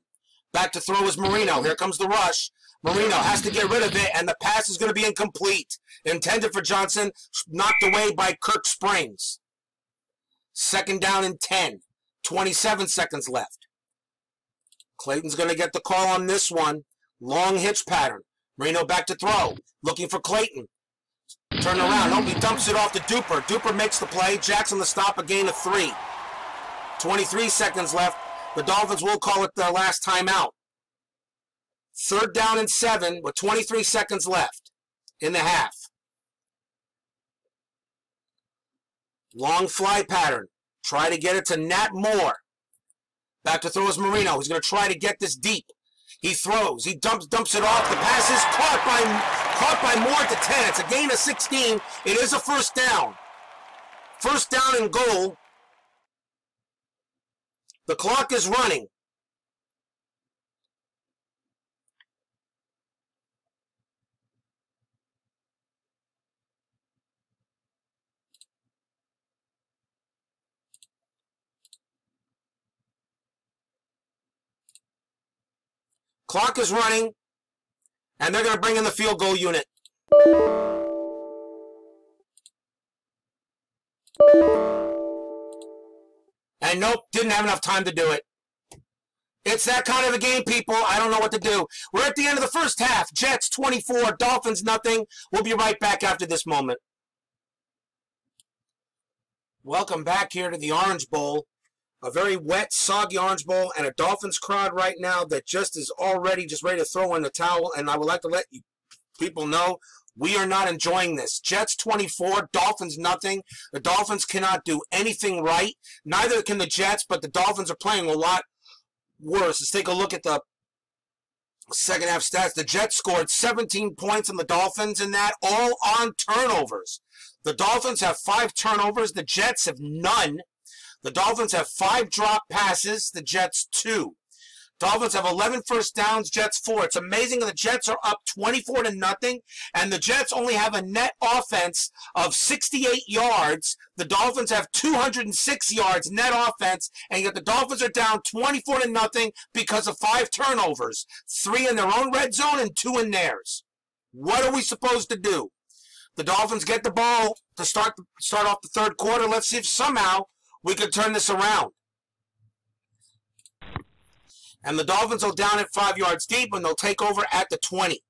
Back to throw is Marino. Here comes the rush. Marino has to get rid of it, and the pass is going to be incomplete. Intended for Johnson, knocked away by Kirk Springs. 2nd down and 10. 27 seconds left. Clayton's going to get the call on this one. Long hitch pattern. Marino back to throw. Looking for Clayton. Turn around. Nope, he dumps it off to Duper. Duper makes the play. Jackson the stop, a gain of 3. 23 seconds left. The Dolphins will call it their last timeout. 3rd down and 7 with 23 seconds left in the half. Long fly pattern. Try to get it to Nat Moore. Back to throw is Marino. He's going to try to get this deep. He throws. He dumps it off. The pass is caught by Moore to 10. It's a gain of 16. It is a 1st down. 1st down and goal. The clock is running. Clock is running, and they're going to bring in the field goal unit. And nope, didn't have enough time to do it. It's that kind of a game, people. I don't know what to do. We're at the end of the first half. Jets 24, Dolphins nothing. We'll be right back after this moment. Welcome back here to the Orange Bowl. A very wet, soggy Orange Bowl, and a Dolphins crowd right now that just is already just ready to throw in the towel. And I would like to let you people know we are not enjoying this. Jets 24, Dolphins nothing. The Dolphins cannot do anything right. Neither can the Jets, but the Dolphins are playing a lot worse. Let's take a look at the second half stats. The Jets scored 17 points on the Dolphins, and that all on turnovers. The Dolphins have 5 turnovers. The Jets have none. The Dolphins have 5 drop passes, the Jets 2. Dolphins have 11 first downs, Jets 4. It's amazing that the Jets are up 24-0, and the Jets only have a net offense of 68 yards. The Dolphins have 206 yards net offense, and yet the Dolphins are down 24-0 because of 5 turnovers. 3 in their own red zone and 2 in theirs. What are we supposed to do? The Dolphins get the ball to start off the 3rd quarter. Let's see if somehow we could turn this around. And the Dolphins will down it 5 yards deep, and they'll take over at the 20.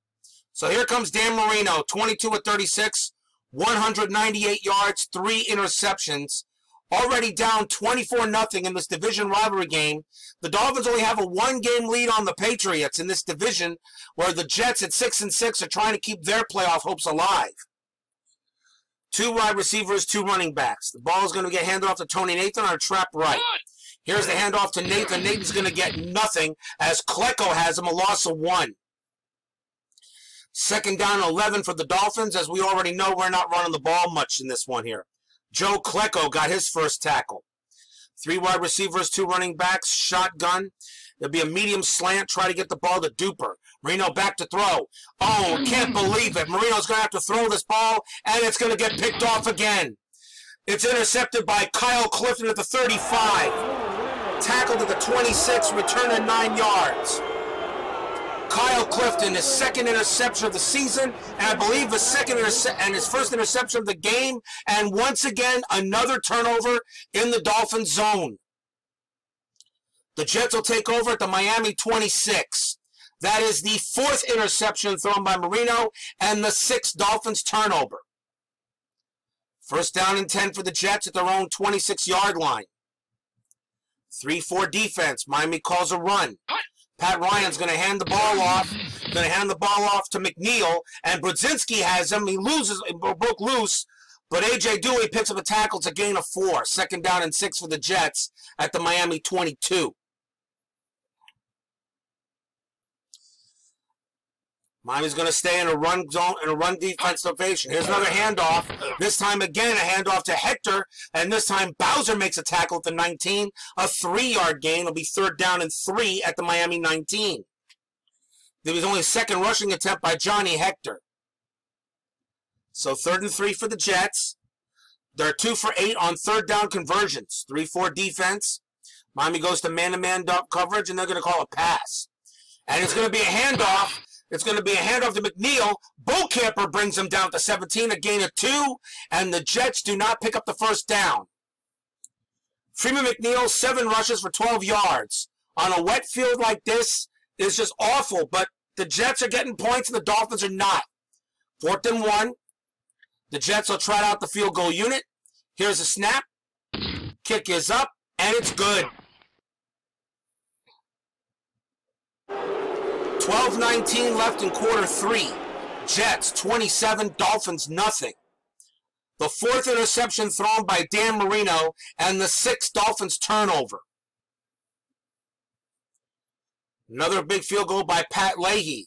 So here comes Dan Marino, 22 of 36, 198 yards, 3 interceptions. Already down 24-0 in this division rivalry game. The Dolphins only have a 1-game lead on the Patriots in this division, where the Jets at 6-6 are trying to keep their playoff hopes alive. 2 wide receivers, 2 running backs. The ball is going to get handed off to Tony Nathan on a trap right. Here's the handoff to Nathan. Nathan's going to get nothing as Klecko has him, a loss of 1. 2nd down 11 for the Dolphins. As we already know, we're not running the ball much in this one here. Joe Klecko got his first tackle. 3 wide receivers, 2 running backs, shotgun. There'll be a medium slant, try to get the ball to Duper. Marino back to throw. Oh, can't believe it. Marino's going to have to throw this ball, and it's going to get picked off again. It's intercepted by Kyle Clifton at the 35. Tackled at the 26, return at 9 yards. Kyle Clifton, his 2nd interception of the season, and I believe his first interception of the game, and once again, another turnover in the Dolphin zone. The Jets will take over at the Miami 26. That is the 4th interception thrown by Marino and the 6th Dolphins turnover. 1st down and 10 for the Jets at their own 26-yard line. 3-4 defense. Miami calls a run. Pat Ryan's going to hand the ball off. To McNeil, and Brudzinski has him. He broke loose, but A.J. Dewey picks up a tackle. It's a gain of 4. 2nd down and 6 for the Jets at the Miami 22. Miami's going to stay in a run zone, in a run defense formation. Here's another handoff. This time again, a handoff to Hector, and this time Bowser makes a tackle at the 19. A 3-yard gain. It'll be 3rd down and 3 at the Miami 19. There was only a 2nd rushing attempt by Johnny Hector. So 3rd and 3 for the Jets. They're 2 for 8 on 3rd down conversions. 3-4 defense. Miami goes to man-to-man coverage, and they're going to call a pass. And it's going to be a handoff. It's going to be a handoff to McNeil. Camper brings him down to 17, a gain of 2, and the Jets do not pick up the first down. Freeman McNeil, 7 rushes for 12 yards. On a wet field like this, it's just awful, but the Jets are getting points and the Dolphins are not. 4th and 1. The Jets will trot out the field goal unit. Here's a snap. Kick is up, and it's good. 12:19 left in quarter 3. Jets 27, Dolphins nothing. The 4th interception thrown by Dan Marino and the 6th Dolphins turnover. Another big field goal by Pat Leahy.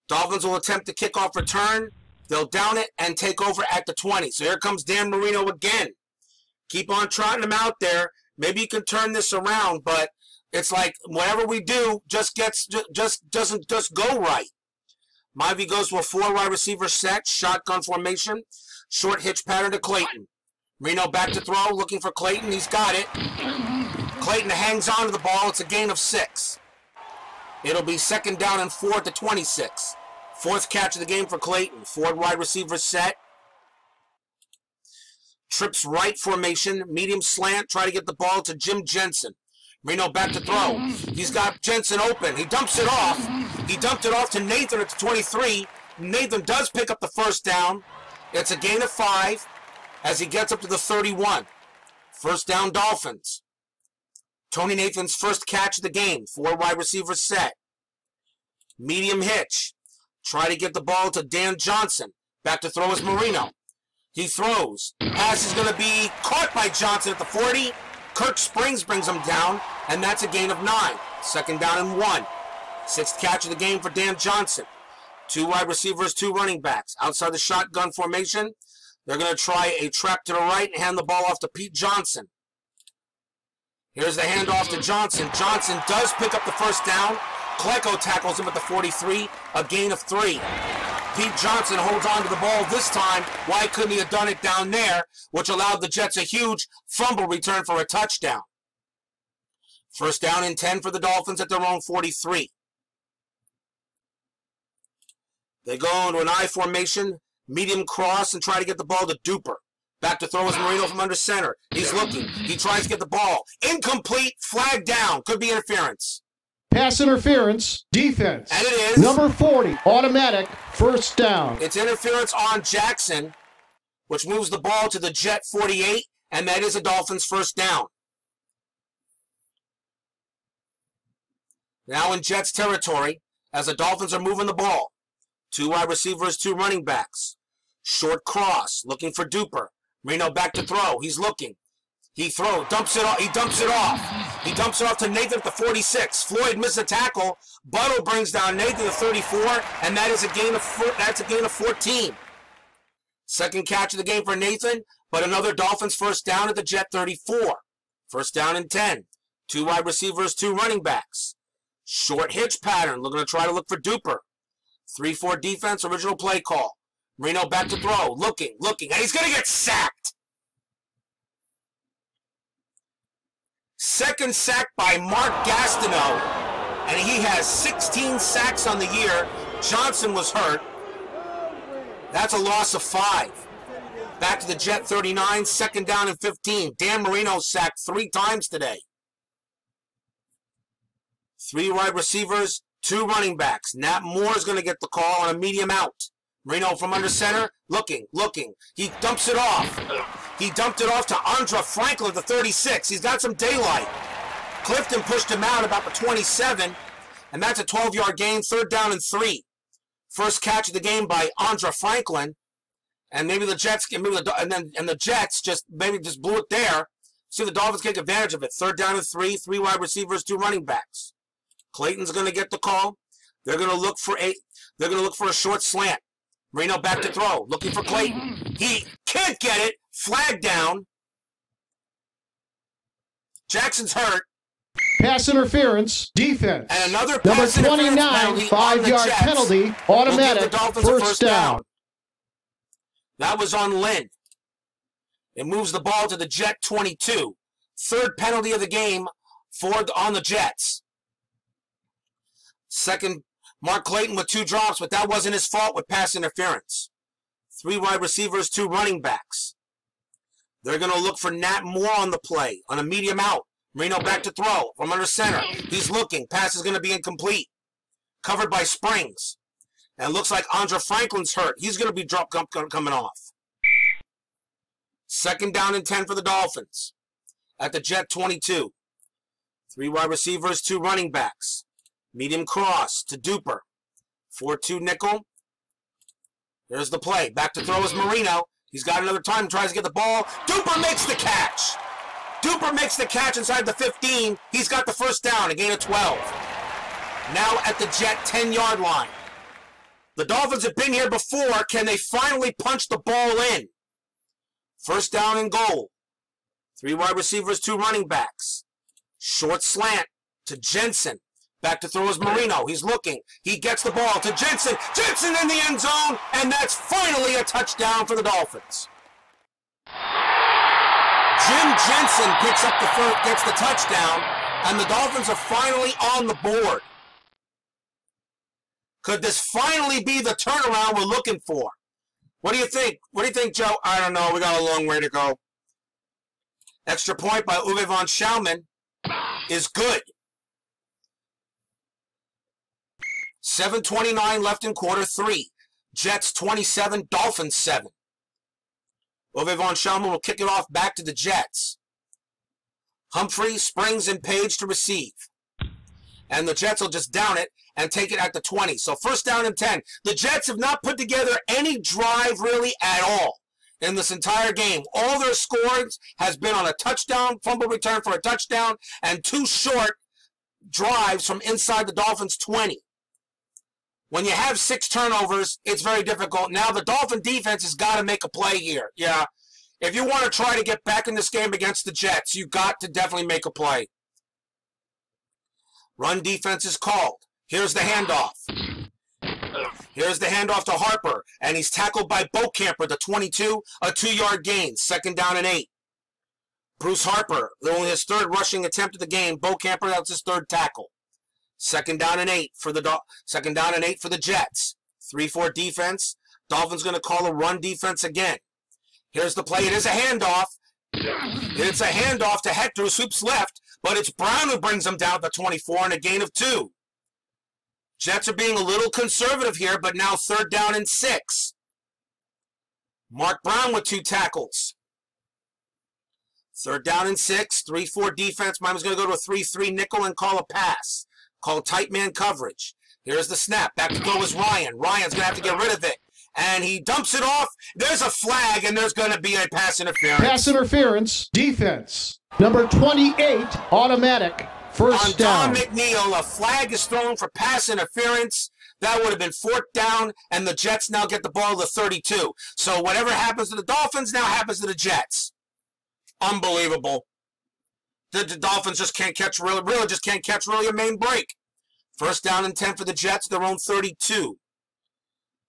Dolphins will attempt the kickoff return. They'll down it and take over at the 20. So here comes Dan Marino again. Keep on trotting him out there. Maybe you can turn this around, but it's like whatever we do doesn't go right. Myvie goes to a 4 wide receiver set, shotgun formation, short hitch pattern to Clayton. Marino back to throw, looking for Clayton. He's got it. Clayton hangs on to the ball. It's a gain of 6. It'll be 2nd down and 4 at the 26. 4th catch of the game for Clayton. 4 wide receiver set. Trips right formation, medium slant, try to get the ball to Jim Jensen. Marino back to throw. He's got Jensen open. He dumps it off. He dumped it off to Nathan at the 23. Nathan does pick up the first down. It's a gain of 5 as he gets up to the 31. First down, Dolphins. Tony Nathan's first catch of the game. 4 wide receiver set. Medium hitch. Try to get the ball to Dan Johnson. Back to throw is Marino. He throws. Pass is going to be caught by Johnson at the 40. Kirk Springs brings him down, and that's a gain of 9. 2nd down and 1. 6th catch of the game for Dan Johnson. 2 wide receivers, 2 running backs. Outside the shotgun formation, they're going to try a trap to the right and hand the ball off to Pete Johnson. Here's the handoff to Johnson. Johnson does pick up the first down. Klecko tackles him at the 43, a gain of 3. Pete Johnson holds on to the ball this time. Why couldn't he have done it down there, which allowed the Jets a huge fumble return for a touchdown? First down and 10 for the Dolphins at their own 43. They go into an I formation, medium cross, and try to get the ball to Duper. Back to throw is Marino from under center. He's looking. He tries to get the ball. Incomplete, flag down. Could be interference. Pass interference, defense. And it is. Number 40, automatic, first down. It's interference on Jackson, which moves the ball to the Jet 48, and that is a Dolphins first down. Now in Jets territory, as the Dolphins are moving the ball. 2 wide receivers, 2 running backs. Short cross, looking for Duper. Marino back to throw. He's looking. He dumps it off. He dumps it off. He dumps it off to Nathan at the 46. Floyd misses a tackle. Buttle brings down Nathan at the 34, and that is a gain of 14. 2nd catch of the game for Nathan, but another Dolphins first down at the Jet 34. First down and 10. 2 wide receivers, 2 running backs. Short hitch pattern. Looking to try to look for Duper. 3-4 defense, original play call. Marino back to throw. Looking, and he's going to get sacked. 2nd sack by Mark Gastineau, and he has 16 sacks on the year. Johnson was hurt. That's a loss of 5. Back to the Jet 39, 2nd down and 15. Dan Marino sacked 3 times today. 3 wide receivers, 2 running backs. Nat Moore is going to get the call on a medium out. Marino from under center, looking. He dumps it off. He dumped it off to Andra Franklin at the 36. He's got some daylight. Clifton pushed him out about the 27, and that's a 12-yard gain, 3rd down and 3. First catch of the game by Andra Franklin, and maybe the Jets, the Jets just blew it there. See if the Dolphins take advantage of it. 3rd down and 3, 3 wide receivers, 2 running backs. Clayton's going to get the call. They're going to look for a short slant. Marino back to throw, looking for Clayton. He can't get it. Flag down. Jackson's hurt. Pass interference, defense. And another number pass 29, penalty 5-yard penalty, automatic, first down. That was on Lynn. It moves the ball to the Jet 22. 3rd penalty of the game on the Jets. 2nd Mark Clayton with 2 drops, but that wasn't his fault with pass interference. 3 wide receivers, 2 running backs. They're going to look for Nat Moore on the play, on a medium out. Marino back to throw from under center. He's looking. Pass is going to be incomplete. Covered by Springs. And it looks like Andre Franklin's hurt. He's going to be coming off. 2nd down and 10 for the Dolphins. At the Jet 22. 3 wide receivers, 2 running backs. Medium cross to Duper. 4-2 nickel. Here's the play. Back to throw is Marino. He's got another time. Tries to get the ball. Duper makes the catch. Duper makes the catch inside the 15. He's got the first down. A gain of 12. Now at the Jet 10-yard line. The Dolphins have been here before. Can they finally punch the ball in? 1st down and goal. 3 wide receivers, 2 running backs. Short slant to Jensen. Back to throw is Marino. He's looking. He gets the ball to Jensen. Jensen in the end zone, and that's finally a touchdown for the Dolphins. Jim Jensen picks up the first, gets the touchdown, and the Dolphins are finally on the board. Could this finally be the turnaround we're looking for? What do you think? What do you think, Joe? I don't know. We got a long way to go. Extra point by Uwe von Schaumann is good. 7:29 left in quarter 3. Jets 27, Dolphins 7. Uwe von Schaumann will kick it off back to the Jets. Humphrey, Springs, and Page to receive. And the Jets will just down it and take it at the 20. So 1st down and 10. The Jets have not put together any drive really at all in this entire game. All their scores has been on a touchdown, fumble return for a touchdown, and 2 short drives from inside the Dolphins' 20. When you have 6 turnovers, it's very difficult. Now the Dolphin defense has got to make a play here. Yeah, if you want to try to get back in this game against the Jets, you got to definitely make a play. Run defense is called. Here's the handoff. Here's the handoff to Harper, and he's tackled by Beaucamper, the 22, a 2-yard gain, 2nd down and 8. Bruce Harper, only his 3rd rushing attempt of the game. Beaucamper, that's his 3rd tackle. 2nd down and 8 for the Jets. 3-4 defense. Dolphins going to call a run defense again. Here's the play. It is a handoff. It's a handoff to Hector, who swoops left, but it's Brown who brings him down to 24 and a gain of 2. Jets are being a little conservative here, but now 3rd down and 6. Mark Brown with 2 tackles. 3rd down and 6. 3-4 defense. Miami's going to go to a 3-3 nickel and call a pass. Call tight man coverage. Here's the snap. Back to go is Ryan. Ryan's going to have to get rid of it. And he dumps it off. There's a flag, and there's going to be a pass interference. Pass interference. Defense. Number 28, automatic. 1st down. On Don McNeil, a flag is thrown for pass interference. That would have been 4th down, and the Jets now get the ball to 32. So whatever happens to the Dolphins now happens to the Jets. Unbelievable. The Dolphins just can't catch really just can't catch a main break. 1st down and 10 for the Jets, their own 32.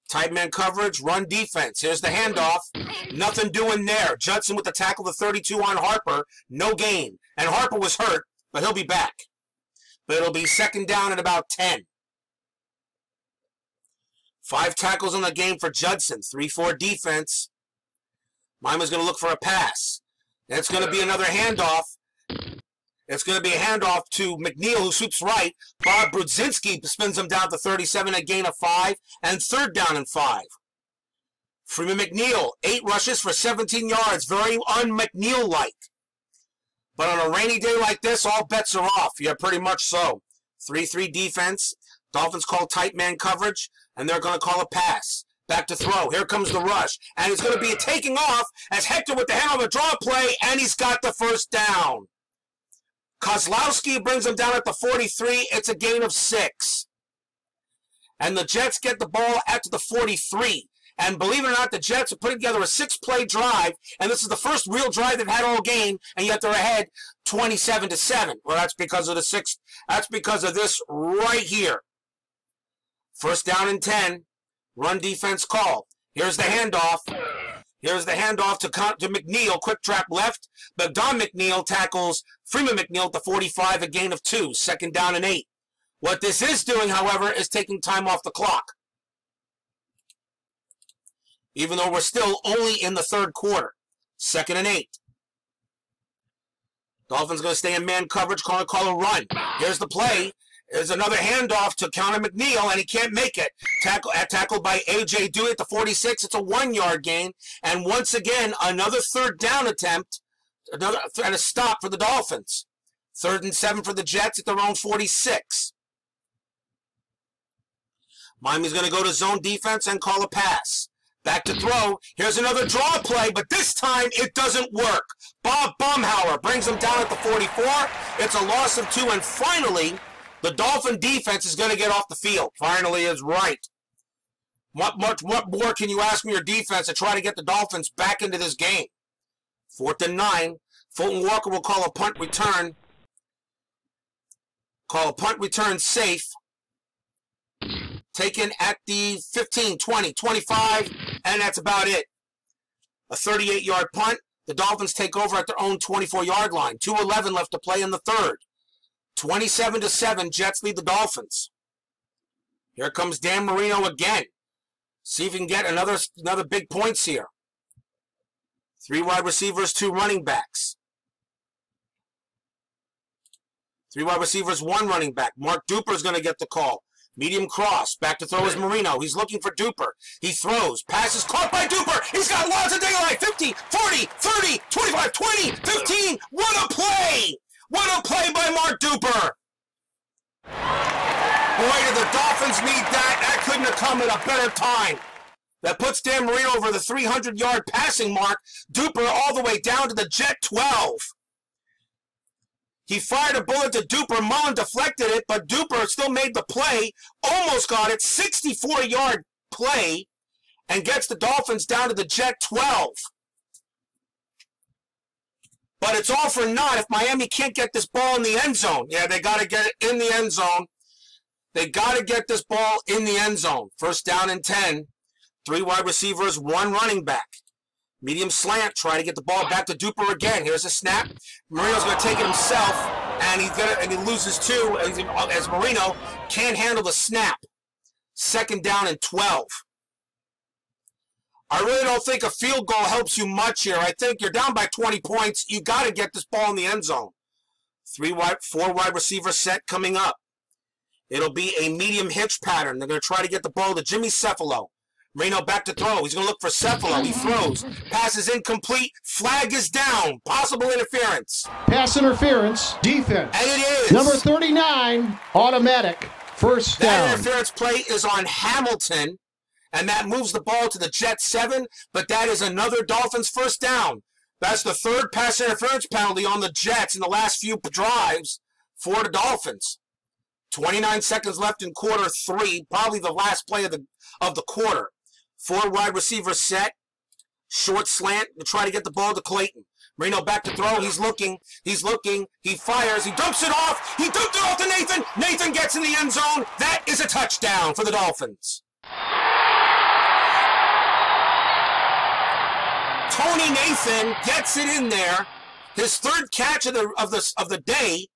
Tight man coverage, run defense. Here's the handoff. Nothing doing there. Judson with the tackle to 32 on Harper. No gain. And Harper was hurt, but he'll be back. But it'll be 2nd down and about 10. 5 tackles in the game for Judson. 3-4 defense. Miami's going to look for a pass. It's going to be another handoff. It's going to be a handoff to McNeil, who swoops right. Bob Brudzinski spins him down to 37, a gain of 5, and 3rd down and 5. Freeman McNeil, 8 rushes for 17 yards, very un-McNeil-like. But on a rainy day like this, all bets are off. Yeah, pretty much so. 3-3 defense. Dolphins call tight man coverage, and they're going to call a pass. Back to throw. Here comes the rush. And it's going to be a taking off as Hector with the hand on the draw play, and he's got the 1st down. Kozlowski brings him down at the 43. It's a gain of 6. And the Jets get the ball at the 43. And believe it or not, the Jets are putting together a 6-play drive, and this is the first real drive they've had all game, and yet they're ahead 27-7. Well, that's because of the 6. That's because of this right here. 1st down and 10. Run defense call. Here's the handoff. Here's the handoff to McNeil. Quick trap left. But Don McNeil tackles Freeman McNeil at the 45, a gain of 2. 2nd down and 8. What this is doing, however, is taking time off the clock. Even though we're still only in the third quarter. 2nd and 8. Dolphins going to stay in man coverage, call a run. Here's the play. There's another handoff to Connor McNeil, and he can't make it. Tackled by A.J. Dewey at the 46. It's a 1-yard gain. And once again, another third down attempt, and a stop for the Dolphins. 3rd and 7 for the Jets at their own 46. Miami's going to go to zone defense and call a pass. Back to throw. Here's another draw play, but this time it doesn't work. Bob Baumhauer brings him down at the 44. It's a loss of 2, and finally, the Dolphin defense is going to get off the field. Finally is right. What more can you ask from your defense to try to get the Dolphins back into this game? 4th and 9. Fulton Walker will call a punt return. Call a punt return safe. Taken at the 15, 20, 25, and that's about it. A 38-yard punt. The Dolphins take over at their own 24-yard line. 2:11 left to play in the third. 27-7, Jets lead the Dolphins. Here comes Dan Marino again. See if he can get another big points here. 3 wide receivers, 2 running backs. 3 wide receivers, 1 running back. Mark Duper is going to get the call. Medium cross. Back to throw is Marino. He's looking for Duper. He throws. Passes caught by Duper. He's got lots of daylight. 50, 40, 30, 25, 20, 15. What a play! What a play by Mark Duper! Boy, do the Dolphins need that. That couldn't have come at a better time. That puts Dan Marino over the 300-yard passing mark. Duper all the way down to the Jet 12. He fired a bullet to Duper. Mullen deflected it, but Duper still made the play. Almost got it. 64-yard play and gets the Dolphins down to the Jet 12. But it's all for naught if Miami can't get this ball in the end zone. Yeah, they got to get it in the end zone. They got to get this ball in the end zone. 1st down and 10. 3 wide receivers, 1 running back. Medium slant, trying to get the ball back to Duper again. Here's a snap. Marino's going to take it himself, and he loses 2 as Marino can't handle the snap. 2nd down and 12. I really don't think a field goal helps you much here. I think you're down by 20 points. You got to get this ball in the end zone. 4 wide receiver set coming up. It'll be a medium hitch pattern. They're going to try to get the ball to Jimmy Cephalo. Marino back to throw. He's going to look for Cephalo. He throws. Pass is incomplete. Flag is down. Possible interference. Pass interference. Defense. And it is. Number 39, automatic. 1st down. That interference play is on Hamilton, and that moves the ball to the Jets 7, but that is another Dolphins 1st down. That's the 3rd pass interference penalty on the Jets in the last few drives for the Dolphins. 29 seconds left in quarter 3, probably the last play of the quarter. 4 wide receivers set, short slant to try to get the ball to Clayton. Marino back to throw. He's looking. He fires. He dumps it off. He dumped it off to Nathan. Nathan gets in the end zone. That is a touchdown for the Dolphins. Tony Nathan gets it in there. His 3rd catch of the day.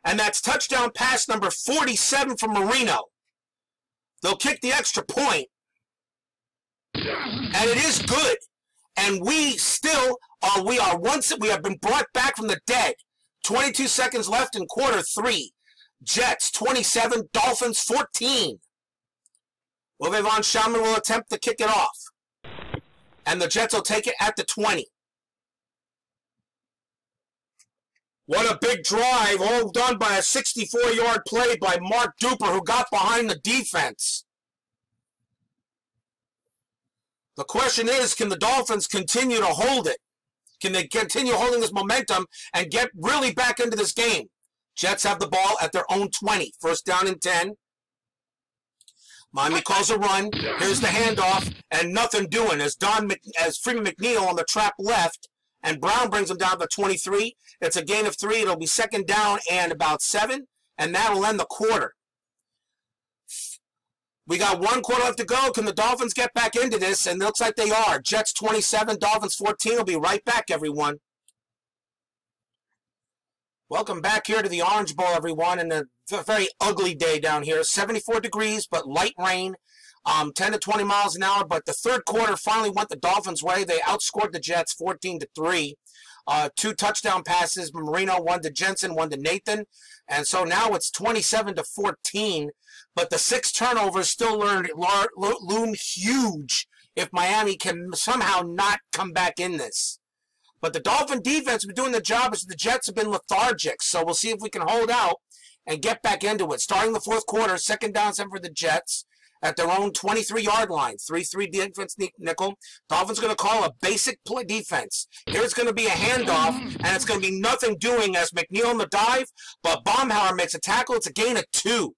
And that's touchdown pass number 47 from Marino. They'll kick the extra point. And it is good. And we have been brought back from the dead. 22 seconds left in quarter 3. Jets 27, Dolphins 14. Vivon Shaman will attempt to kick it off. And the Jets will take it at the 20. What a big drive, all done by a 64-yard play by Mark Duper, who got behind the defense. The question is, can the Dolphins continue to hold it? Can they continue holding this momentum and get really back into this game? Jets have the ball at their own 20. 1st down and 10. Miami calls a run. Here's the handoff, and nothing doing as Freeman McNeil on the trap left. And Brown brings him down to 23. It's a gain of 3. It'll be 2nd down and about 7. And that'll end the quarter. We got 1 quarter left to go. Can the Dolphins get back into this? And it looks like they are. Jets 27, Dolphins 14. We'll be right back, everyone. Welcome back here to the Orange Bowl, everyone, and a very ugly day down here. 74 degrees, but light rain, 10 to 20 miles an hour. But the third quarter finally went the Dolphins' way. They outscored the Jets 14-3. 2 touchdown passes, Marino, 1 to Jensen, 1 to Nathan. And so now it's 27-14. But the 6 turnovers still loom huge if Miami can somehow not come back in this. But the Dolphin defense has been doing the job as the Jets have been lethargic. So we'll see if we can hold out and get back into it. Starting the fourth quarter, 2nd down 7 for the Jets at their own 23-yard line. 3-3 defense nickel. Dolphins going to call a basic play defense. Here's going to be a handoff, and it's going to be nothing doing as McNeil on the dive, but Baumhauer makes a tackle. It's a gain of 2.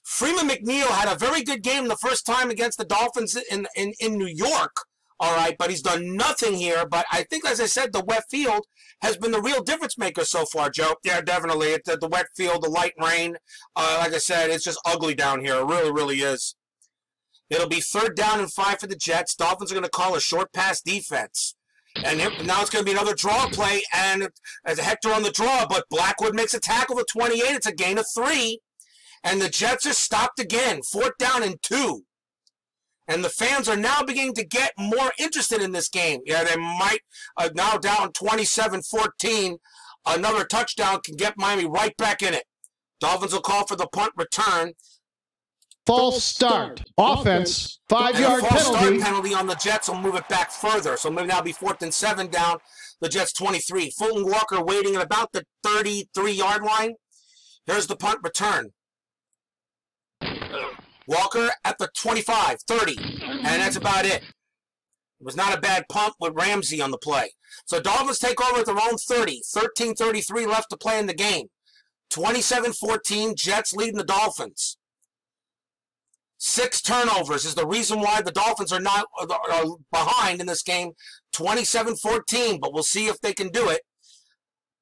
Freeman McNeil had a very good game the first time against the Dolphins in New York. All right, but he's done nothing here. But I think, as I said, the wet field has been the real difference maker so far, Joe. Yeah, definitely. The wet field, the light rain. Like I said, it's just ugly down here. It really, really is. It'll be 3rd down and 5 for the Jets. Dolphins are going to call a short pass defense. And now it's going to be another draw play, and as Hector on the draw, but Blackwood makes a tackle to 28. It's a gain of 3. And the Jets are stopped again. 4th down and 2. And the fans are now beginning to get more interested in this game. Yeah, they might, now down 27-14. Another touchdown can get Miami right back in it. Dolphins will call for the punt return. False start. Offense, 5-yard penalty. False start penalty on the Jets will move it back further. So maybe now be 4th and 7 down. The Jets 23. Fulton Walker waiting at about the 33-yard line. Here's the punt return. Walker at the 25, 30, and that's about it. It was not a bad pump with Ramsey on the play. So Dolphins take over at their own 30, 13:33 left to play in the game. 27-14, Jets leading the Dolphins. 6 turnovers is the reason why the Dolphins are not behind in this game. 27-14, but we'll see if they can do it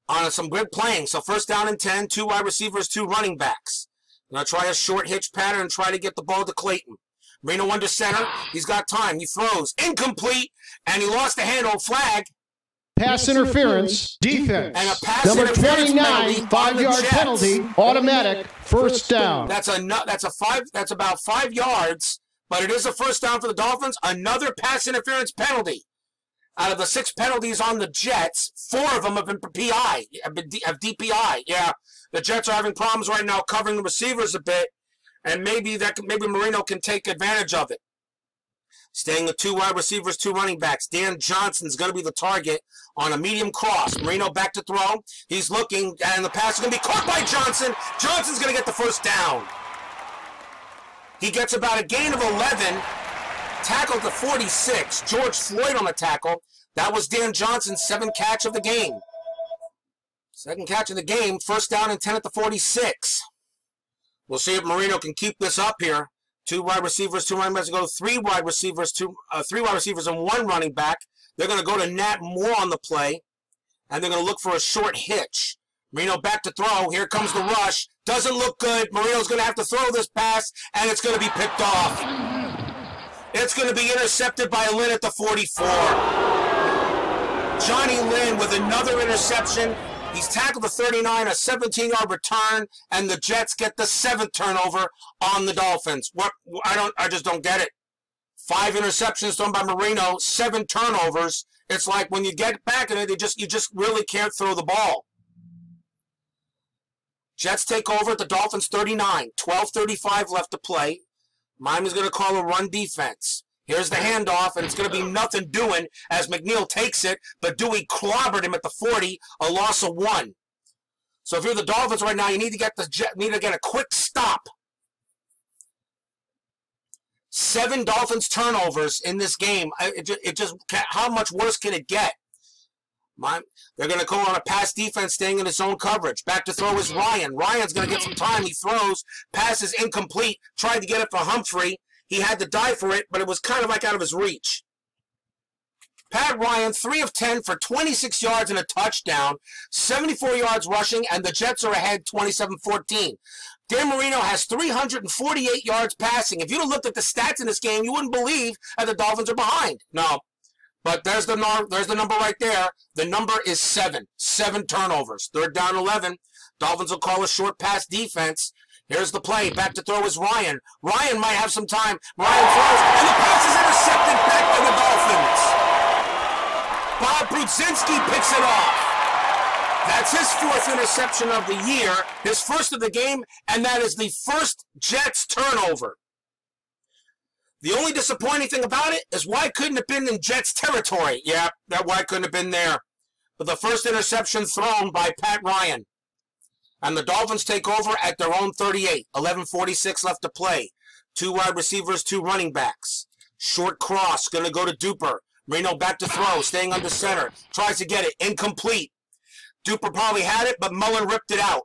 on some good playing. So 1st down and 10, 2 wide receivers, 2 running backs. Going to try a short hitch pattern and try to get the ball to Clayton. Marino under center. He's got time. He throws. Incomplete. And he lost the handle. Flag. Pass interference. Defense. And a pass Number interference 29, penalty 5-yard penalty. Automatic. 1st down. That's about 5 yards, but it is a 1st down for the Dolphins. Another pass interference penalty. Out of the 6 penalties on the Jets, 4 of them have been PI, have DPI. Yeah, the Jets are having problems right now covering the receivers a bit, and maybe Marino can take advantage of it. Staying with 2 wide receivers, 2 running backs. Dan Johnson's going to be the target on a medium cross. Marino back to throw. He's looking, and the pass is going to be caught by Johnson. Johnson's going to get the 1st down. He gets about a gain of 11. Tackle to 46. George Floyd on the tackle. That was Dan Johnson's 7th catch of the game. 2nd catch of the game. 1st down and 10 at the 46. We'll see if Marino can keep this up here. 2 wide receivers, 2 running backs. Go 3 wide receivers, 3 wide receivers and 1 running back. They're going to go to Nat Moore on the play, and they're going to look for a short hitch. Marino back to throw. Here comes the rush. Doesn't look good. Marino's going to have to throw this pass, and it's going to be picked off. It's going to be intercepted by Lynn at the 44. Johnny Lynn with another interception. He's tackled the 39, a 17-yard return, and the Jets get the 7th turnover on the Dolphins. I just don't get it. 5 interceptions thrown by Marino, 7 turnovers. It's like when you get back in it, you just really can't throw the ball. Jets take over at the Dolphins 39, 12:35 left to play. Miami's going to call a run defense. Here's the handoff, and it's going to be nothing doing as McNeil takes it, but Dewey clobbered him at the 40, a loss of 1. So if you're the Dolphins right now, you need to get a quick stop. 7 Dolphins turnovers in this game. How much worse can it get? They're going to go on a pass defense, staying in his own coverage. Back to throw is Ryan. Ryan's going to get some time. He throws. Pass is incomplete. Tried to get it for Humphrey. He had to dive for it, but it was kind of like out of his reach. Pat Ryan, 3 of 10 for 26 yards and a touchdown, 74 yards rushing, and the Jets are ahead 27-14. Dan Marino has 348 yards passing. If you'd have looked at the stats in this game, you wouldn't believe that the Dolphins are behind. No. But there's the number right there. The number is 7. 7 turnovers. 3rd down 11. Dolphins will call a short pass defense. Here's the play. Back to throw is Ryan. Ryan might have some time. Ryan throws, and the pass is intercepted back by the Dolphins. Bob Brudzinski picks it off. That's his 4th interception of the year, his 1st of the game, and that is the 1st Jets turnover. The only disappointing thing about it is why couldn't it have been in Jets territory? Yeah, that why couldn't have been there. But the 1st interception thrown by Pat Ryan. And the Dolphins take over at their own 38. 11:46 left to play. 2 wide receivers, 2 running backs. Short cross, going to go to Duper. Marino back to throw, staying under center. Tries to get it, incomplete. Duper probably had it, but Mullen ripped it out.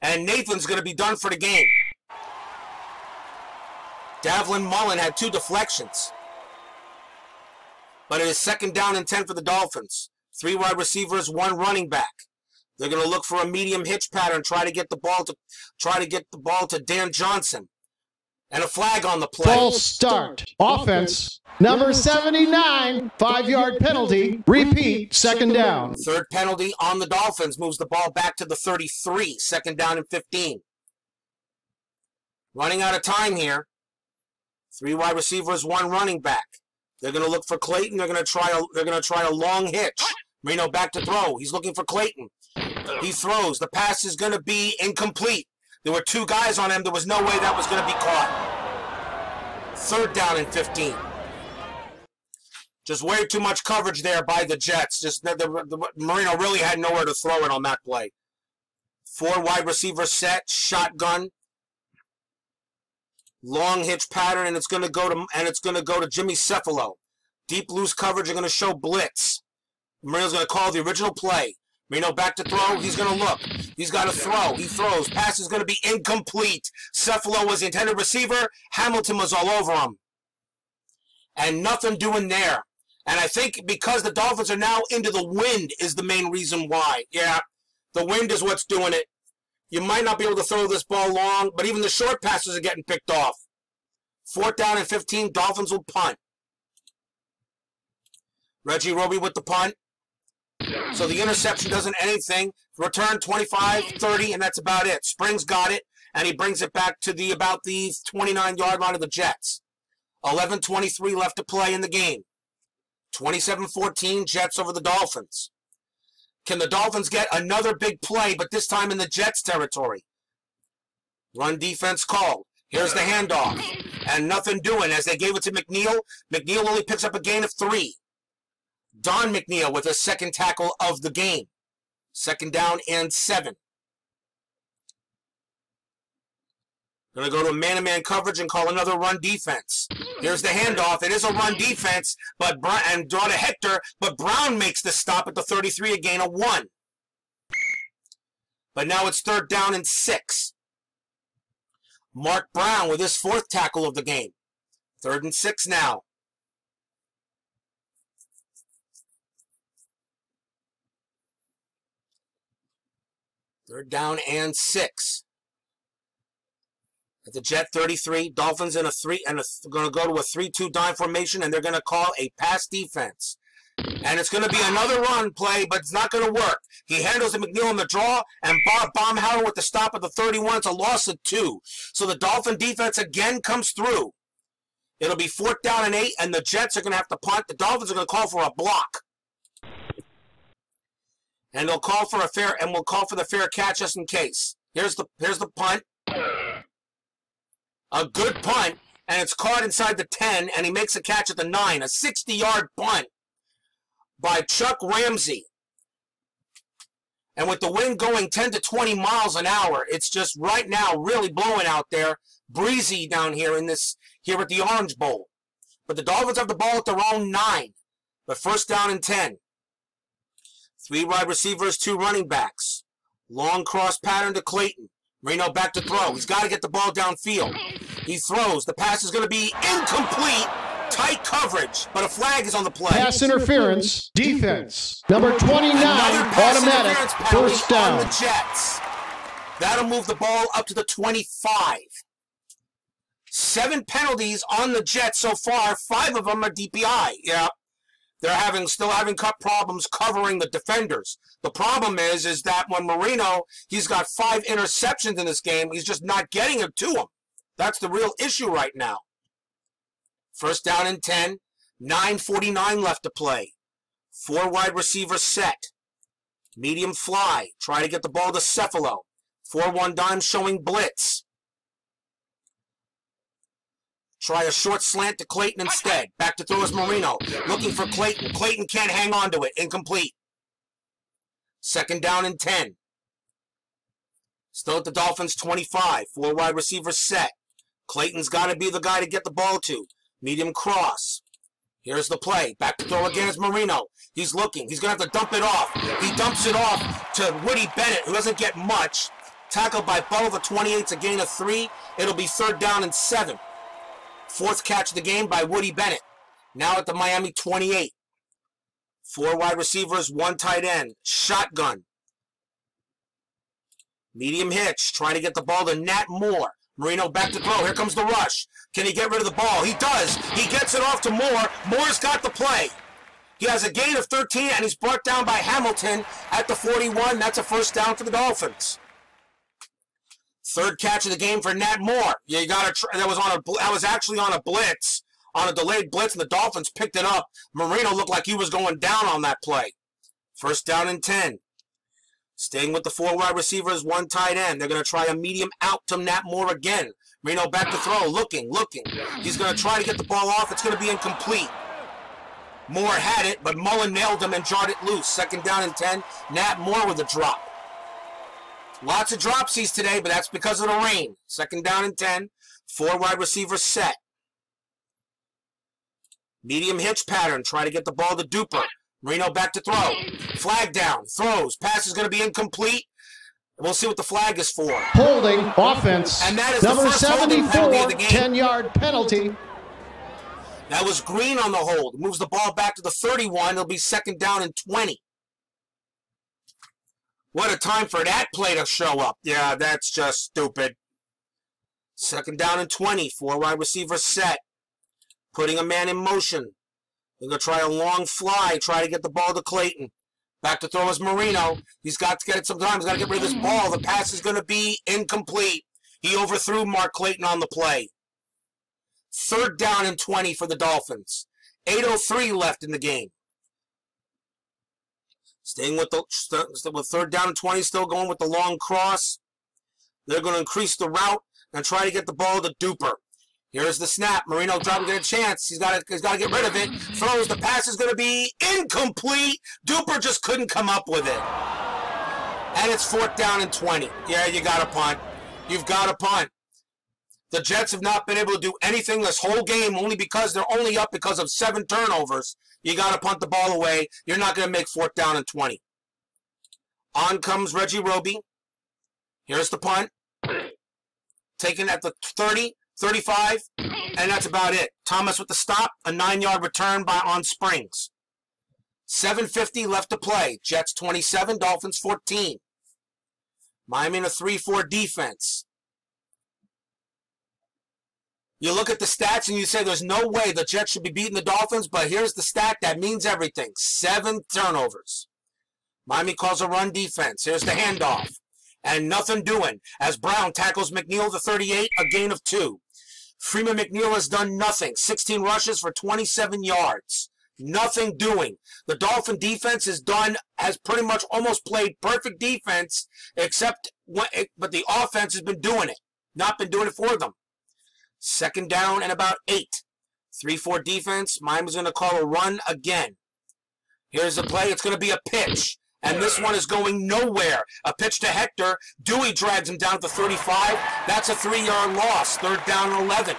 And Nathan's going to be done for the game. Davlin Mullen had 2 deflections. But it is 2nd down and 10 for the Dolphins. 3 wide receivers, 1 running back. They're going to look for a medium hitch pattern, try to get the ball to Dan Johnson. And a flag on the play. False start. Offense. Number 79. 5-yard penalty. Repeat. 2nd down. 3rd penalty on the Dolphins. Moves the ball back to the 33. 2nd down and 15. Running out of time here. 3 wide receivers, 1 running back. They're going to look for Clayton. They're going to try a long hitch. Marino back to throw. He's looking for Clayton. He throws. The pass is going to be incomplete. There were 2 guys on him. There was no way that was going to be caught. 3rd down and 15. Just way too much coverage there by the Jets. Marino really had nowhere to throw it on that play. 4 wide receiver set, shotgun, long hitch pattern, and it's going to go to Jimmy Cephalo. Deep loose coverage are going to show blitz. Marino's going to call the original play. Marino back to throw. He's going to look. He's got to throw. He throws. Pass is going to be incomplete. Cephalo was the intended receiver. Hamilton was all over him. And nothing doing there. And I think because the Dolphins are now into the wind is the main reason why. Yeah, the wind is what's doing it. You might not be able to throw this ball long, but even the short passes are getting picked off. 4th down and 15, Dolphins will punt. Reggie Roby with the punt. So the interception doesn't anything. Return 25, 30, and that's about it. Springs got it, and he brings it back to about the 29-yard line of the Jets. 11:23 left to play in the game. 27-14, Jets over the Dolphins. Can the Dolphins get another big play, but this time in the Jets territory? Run defense called. Here's the handoff. And nothing doing as they gave it to McNeil. McNeil only picks up a gain of 3. Don McNeil with his 2nd tackle of the game. 2nd down and 7. Going to go to a man-to-man coverage and call another run defense. Here's the handoff. It is a run defense, and draw to Hector, but Brown makes the stop at the 33, a gain of 1. But now it's 3rd down and 6. Mark Brown with his 4th tackle of the game. 3rd and 6 now. Third down and 6. At the Jet 33, Dolphins in going to go to a 3-2 dime formation, and they're going to call a pass defense. And it's going to be another run play, but it's not going to work. He handles the McNeil in the draw, and Bob Baumhauer with the stop at the 31. It's a loss of 2. So the Dolphin defense again comes through. It'll be 4th down and 8, and the Jets are going to have to punt. The Dolphins are going to call for a block. And they'll call for the fair catch just in case. Here's the punt. A good punt, and it's caught inside the 10, and he makes a catch at the 9. A 60-yard punt by Chuck Ramsey. And with the wind going 10 to 20 miles an hour, it's just right now really blowing out there. Breezy down here at the Orange Bowl. But the Dolphins have the ball at their own 9. But 1st down and 10. 3 wide receivers, 2 running backs. Long cross pattern to Clayton. Marino back to throw. He's got to get the ball downfield. He throws. The pass is going to be incomplete. Tight coverage, but a flag is on the play. Pass interference. Defense. Number 29. Automatic. 1st down. On the Jets. That'll move the ball up to the 25. 7 penalties on the Jets so far. 5 of them are DPI. Yeah. They're still having problems covering the defenders. The problem is that when Marino, he's got 5 interceptions in this game, he's just not getting it to him. That's the real issue right now. First down and 10, 9:49 left to play. 4 wide receivers set. Medium fly, try to get the ball to Cephalo. 4-1 dime showing blitz. Try a short slant to Clayton instead. Back to throw is Marino. Looking for Clayton. Clayton can't hang on to it. Incomplete. Second down and 10. Still at the Dolphins 25. 4 wide receivers set. Clayton's got to be the guy to get the ball to. Medium cross. Here's the play. Back to throw again is Marino. He's looking. He's going to have to dump it off. He dumps it off to Woody Bennett, who doesn't get much. Tackled by Buttle. The 28's a gain of 3. It'll be 3rd down and 7. 4th catch of the game by Woody Bennett. Now at the Miami 28. 4 wide receivers, 1 tight end. Shotgun. Medium hitch. Trying to get the ball to Nat Moore. Marino back to throw. Here comes the rush. Can he get rid of the ball? He does. He gets it off to Moore. Moore's got the play. He has a gain of 13, and he's brought down by Hamilton at the 41. That's a first down for the Dolphins. 3rd catch of the game for Nat Moore. You got to. That was actually on a blitz, on a delayed blitz, and the Dolphins picked it up. Marino looked like he was going down on that play. First down and 10. Staying with the 4 wide receivers, 1 tight end. They're going to try a medium out to Nat Moore again. Marino back to throw, looking. He's going to try to get the ball off. It's going to be incomplete. Moore had it, but Mullen nailed him and jarred it loose. Second down and 10. Nat Moore with a drop. Lots of dropsies today, but that's because of the rain. Second down and 10. 4 wide receivers set. Medium hitch pattern. Try to get the ball to Duper. Marino back to throw. Flag down. Throws. Pass is going to be incomplete. We'll see what the flag is for. Holding offense. And that is number the first holding penalty of the game. 10-yard penalty. That was green on the hold. Moves the ball back to the 31. It'll be 2nd down and 20. What a time for that play to show up. Yeah, that's just stupid. 2nd down and 20. 4 wide receivers set. Putting a man in motion. They're going to try a long fly. Try to get the ball to Clayton. Back to throw is Marino. He's got to get it sometime. He's got to get rid of this ball. The pass is going to be incomplete. He overthrew Mark Clayton on the play. 3rd down and 20 for the Dolphins. 8:03 left in the game. Staying with 3rd down and 20, still going with the long cross. They're going to increase the route and try to get the ball to Duper. Here's the snap. Marino trying to get a chance. He's got to get rid of it. Throws. The pass is going to be incomplete. Duper just couldn't come up with it. And it's 4th down and 20. Yeah, you got to punt. You've got to punt. The Jets have not been able to do anything this whole game only because they're only up because of 7 turnovers. You got to punt the ball away. You're not going to make 4th down and 20. On comes Reggie Roby. Here's the punt. Taken at the 30. 35, and that's about it. Thomas with the stop, a 9-yard return on Springs. 7:50 left to play. Jets 27, Dolphins 14. Miami in a 3-4 defense. You look at the stats and you say there's no way the Jets should be beating the Dolphins, but here's the stat that means everything. 7 turnovers. Miami calls a run defense. Here's the handoff. And nothing doing as Brown tackles McNeil, the 38, a gain of 2. Freeman McNeil has done nothing. 16 rushes for 27 yards. Nothing doing. The Dolphin defense has pretty much almost played perfect defense, but the offense has been doing it. Not been doing it for them. 2nd down and about 8. 3-4 defense. Miami's going to call a run again. Here's the play. It's going to be a pitch. And this one is going nowhere. A pitch to Hector. Dewey drags him down to 35. That's a 3-yard loss. 3rd down and 11.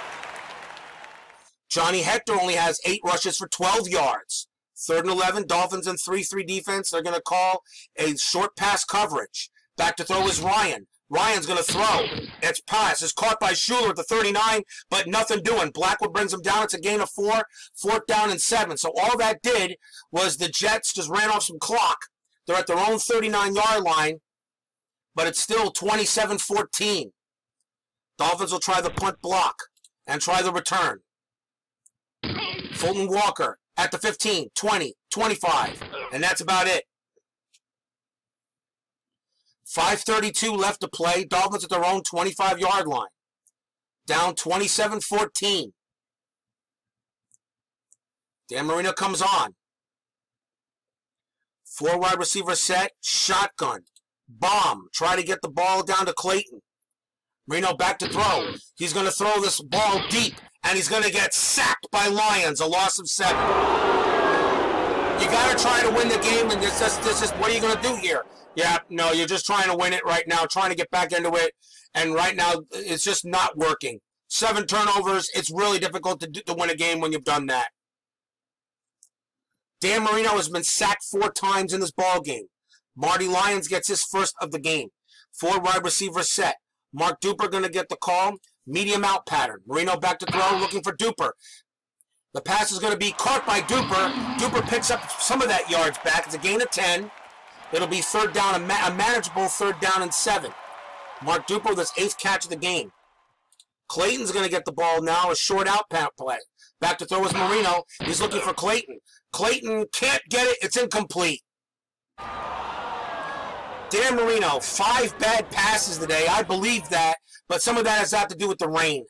Johnny Hector only has 8 rushes for 12 yards. 3rd and 11. Dolphins in 3-3 defense. They're going to call a short pass coverage. Back to throw is Ryan. Ryan's going to throw. It's pass. It's caught by Schuler at the 39, but nothing doing. Blackwood brings him down. It's a gain of 4. 4th down and 7. So all that did was the Jets just ran off some clock. They're at their own 39-yard line, but it's still 27-14. Dolphins will try the punt block and try the return. Fulton Walker at the 15, 20, 25, and that's about it. 5:32 left to play. Dolphins at their own 25-yard line. Down 27-14. Dan Marino comes on. 4 wide receiver set. Shotgun. Bomb. Try to get the ball down to Clayton. Marino back to throw. He's going to throw this ball deep, and he's going to get sacked by Lions. A loss of 7. You got to try to win the game, and this is what are you going to do here? Yeah, no, you're just trying to win it right now, trying to get back into it, and right now it's just not working. 7 turnovers, it's really difficult to win a game when you've done that. Dan Marino has been sacked 4 times in this ball game. Marty Lyons gets his first of the game. 4 wide receiver set. Mark Duper going to get the call. Medium out pattern. Marino back to throw, looking for Duper. The pass is going to be caught by Duper. Duper picks up some of that yards back. It's a gain of 10. It'll be third down, a manageable 3rd down and 7. Mark Duper with his 8th catch of the game. Clayton's going to get the ball now, a short out play. Back to throw is Marino. He's looking for Clayton. Clayton can't get it. It's incomplete. Dan Marino, 5 bad passes today. I believe that, but some of that has to do with the rain.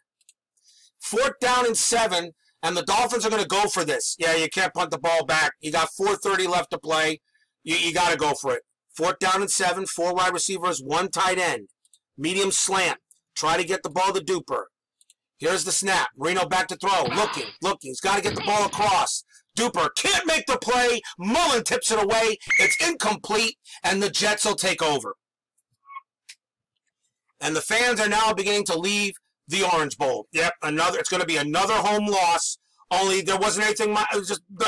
4th down and 7, and the Dolphins are going to go for this. Yeah, you can't punt the ball back. You got 4:30 left to play. You got to go for it. 4th down and 7, 4 wide receivers, 1 tight end. Medium slant. Try to get the ball to Duper. Here's the snap. Marino back to throw. Looking. He's got to get the ball across. Duper can't make the play. Mullen tips it away. It's incomplete, and the Jets will take over. And the fans are now beginning to leave the Orange Bowl. Yep, it's going to be another home loss. Only there wasn't anything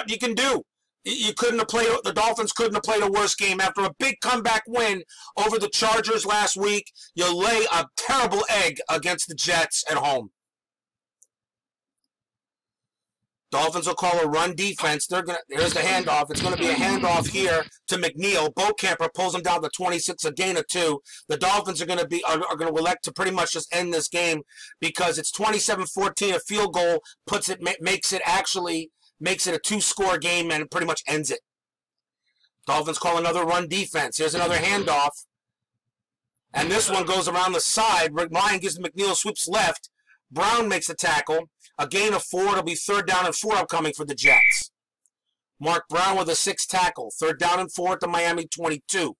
you can do. You couldn't have played. The Dolphins couldn't have played a worse game after a big comeback win over the Chargers last week. You lay a terrible egg against the Jets at home. Dolphins will call a run defense. Here's the handoff. It's going to be a handoff here to McNeil. Boatcamper pulls him down to 26, a gain of 2. The Dolphins are going to elect to pretty much just end this game because it's 27-14. A field goal makes it a 2-score game and it pretty much ends it. Dolphins call another run defense. Here's another handoff. And this one goes around the side. Ryan gives McNeil, sweeps left. Brown makes the tackle. A gain of 4. It'll be 3rd down and 4 upcoming for the Jets. Mark Brown with a 6th tackle. 3rd down and 4 at the Miami 22.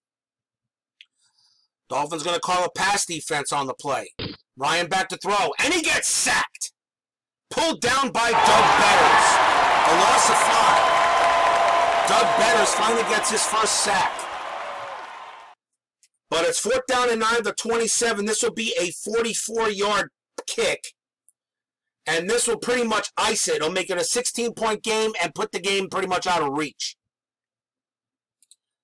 Dolphins going to call a pass defense on the play. Ryan back to throw. And he gets sacked. Pulled down by Doug Betters. A loss of 5. Doug Betters finally gets his first sack. But it's 4th down and 9 to 27. This will be a 44-yard kick. And this will pretty much ice it. It'll make it a 16-point game and put the game pretty much out of reach.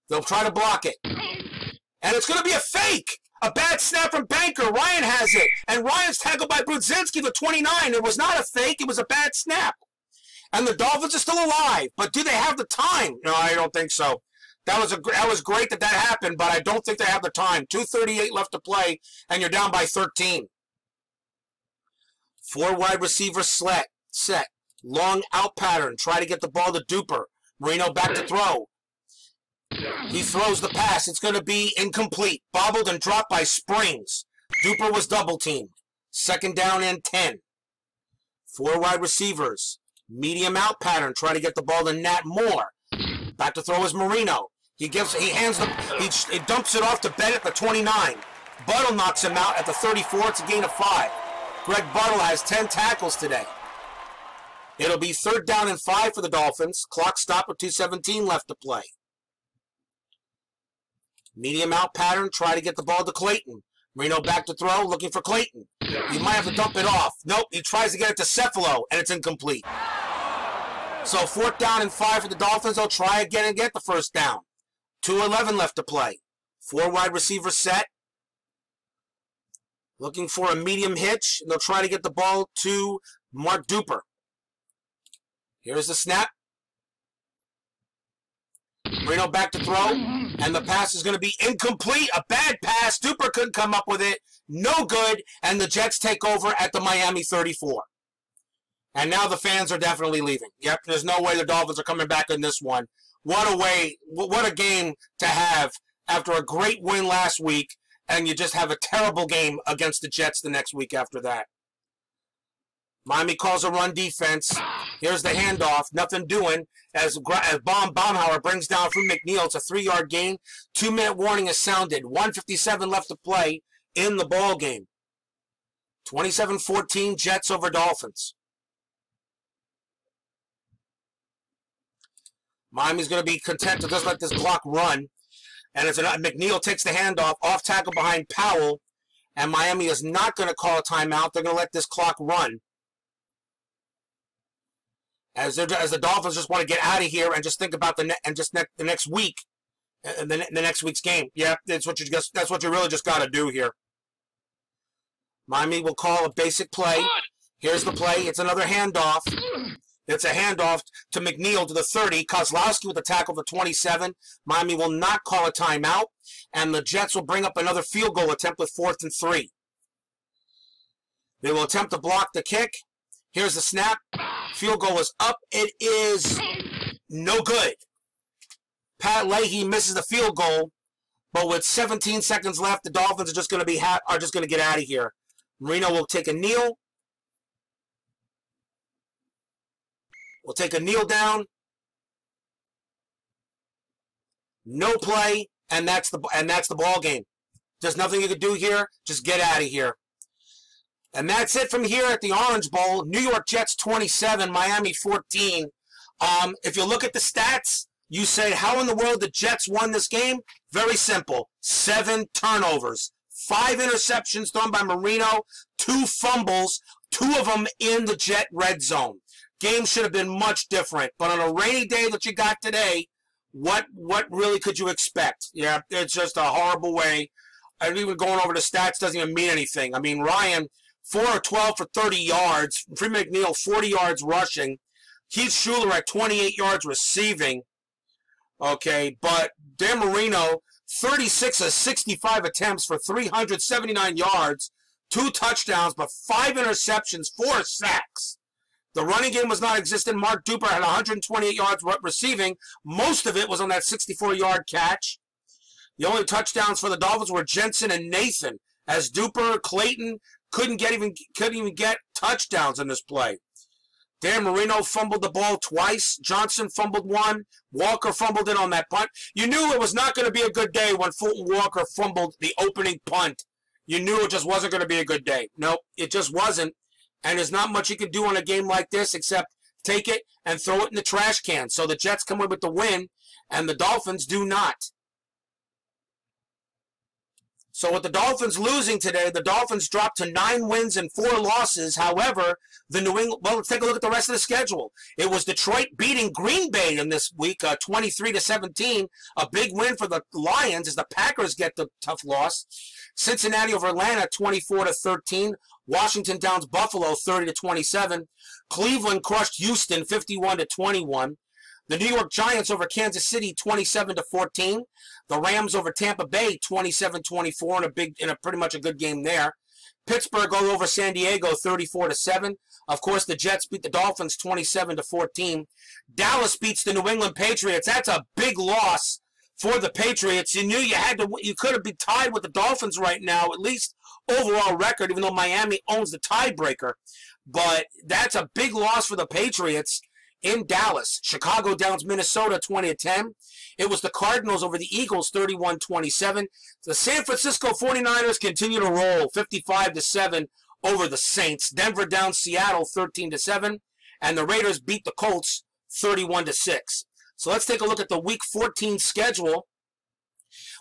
They'll try to block it. And it's going to be a fake. A bad snap from Banker. Ryan has it. And Ryan's tackled by Brudzinski, the 29. It was not a fake. It was a bad snap. And the Dolphins are still alive. But do they have the time? No, I don't think so. That was great that happened, but I don't think they have the time. 2:38 left to play, and you're down by 13. 4 wide receiver set. Long out pattern. Try to get the ball to Duper. Marino back to throw. He throws the pass. It's going to be incomplete. Bobbled and dropped by Springs. Duper was double teamed. 2nd down and 10. 4 wide receivers. Medium out pattern. Try to get the ball to Nat Moore. Back to throw is Marino. He dumps it off to Bennett at the 29. Buttle knocks him out at the 34. It's a gain of 5. Greg Buttle has 10 tackles today. It'll be 3rd down and 5 for the Dolphins. Clock stop with 2:17 left to play. Medium out pattern. Try to get the ball to Clayton. Marino back to throw, looking for Clayton. He might have to dump it off. Nope, he tries to get it to Cephalo, and it's incomplete. So 4th down and 5 for the Dolphins. They'll try again and get the 1st down. 2:11 left to play. 4 wide receiver set. Looking for a medium hitch. And they'll try to get the ball to Mark Duper. Here's the snap. Marino back to throw. And the pass is going to be incomplete. A bad pass. Duper couldn't come up with it. No good. And the Jets take over at the Miami 34. And now the fans are definitely leaving. Yep, there's no way the Dolphins are coming back in this one. What a game to have after a great win last week, and you just have a terrible game against the Jets the next week after that. Miami calls a run defense. Here's the handoff. Nothing doing as Baumhauer brings down from McNeil. It's a 3-yard gain. 2-minute warning is sounded. 1:57 left to play in the ball game. 27-14 Jets over Dolphins. Miami's going to be content to just let this clock run. And McNeil takes the handoff, off tackle behind Powell. And Miami is not going to call a timeout. They're going to let this clock run. As the Dolphins just want to get out of here and just think about the next week, the next week's game. Yeah, that's what you really just got to do here. Miami will call a basic play. Here's the play. It's another handoff. It's a handoff to McNeil to the 30. Kozlowski with the tackle for 27. Miami will not call a timeout, and the Jets will bring up another field goal attempt with 4th and 3. They will attempt to block the kick. Here's the snap. Field goal is up. It is no good. Pat Leahy misses the field goal, but with 17 seconds left, the Dolphins are just going to get out of here. Marino will take a kneel. We'll take a kneel down. No play, and that's the ball game. There's nothing you can do here. Just get out of here. And that's it from here at the Orange Bowl. New York Jets 27, Miami 14. If you look at the stats, you say, how in the world the Jets won this game? Very simple. 7 turnovers. 5 interceptions thrown by Marino. 2 fumbles. 2 of them in the Jet red zone. Game should have been much different. But on a rainy day that you got today, what really could you expect? Yeah, it's just a horrible way. And even going over the stats doesn't even mean anything. I mean, Ryan, 4 of 12 for 30 yards. Freeman McNeil, 40 yards rushing. Heath Schuler at 28 yards receiving. Okay, but Dan Marino, 36 of 65 attempts for 379 yards, 2 touchdowns, but 5 interceptions, 4 sacks. The running game was not existent. Mark Duper had 128 yards receiving. Most of it was on that 64-yard catch. The only touchdowns for the Dolphins were Jensen and Nathan, as Duper, Clayton couldn't even get touchdowns in this play. Dan Marino fumbled the ball twice. Johnson fumbled one. Walker fumbled it on that punt. You knew it was not going to be a good day when Fulton Walker fumbled the opening punt. You knew it just wasn't going to be a good day. Nope, it just wasn't. And there's not much you can do on a game like this except take it and throw it in the trash can. So the Jets come away with the win, and the Dolphins do not. So with the Dolphins losing today, the Dolphins dropped to 9 wins and 4 losses. However, the New England, well, let's take a look at the rest of the schedule. It was Detroit beating Green Bay in this week, 23-17. A big win for the Lions as the Packers get the tough loss. Cincinnati over Atlanta, 24-13. Washington downs Buffalo, 30-27. Cleveland crushed Houston, 51-21. The New York Giants over Kansas City, 27-14. The Rams over Tampa Bay, 27-24, in a pretty much a good game there. Pittsburgh over San Diego, 34-7. Of course, the Jets beat the Dolphins, 27-14. Dallas beats the New England Patriots. That's a big loss for the Patriots. You knew you could have been tied with the Dolphins right now, at least overall record, even though Miami owns the tiebreaker. But that's a big loss for the Patriots in Dallas. Chicago downs Minnesota 20-10. It was the Cardinals over the Eagles 31-27. The San Francisco 49ers continue to roll 55-7 over the Saints. Denver downs Seattle 13-7. And the Raiders beat the Colts 31-6. So let's take a look at the Week 14 schedule.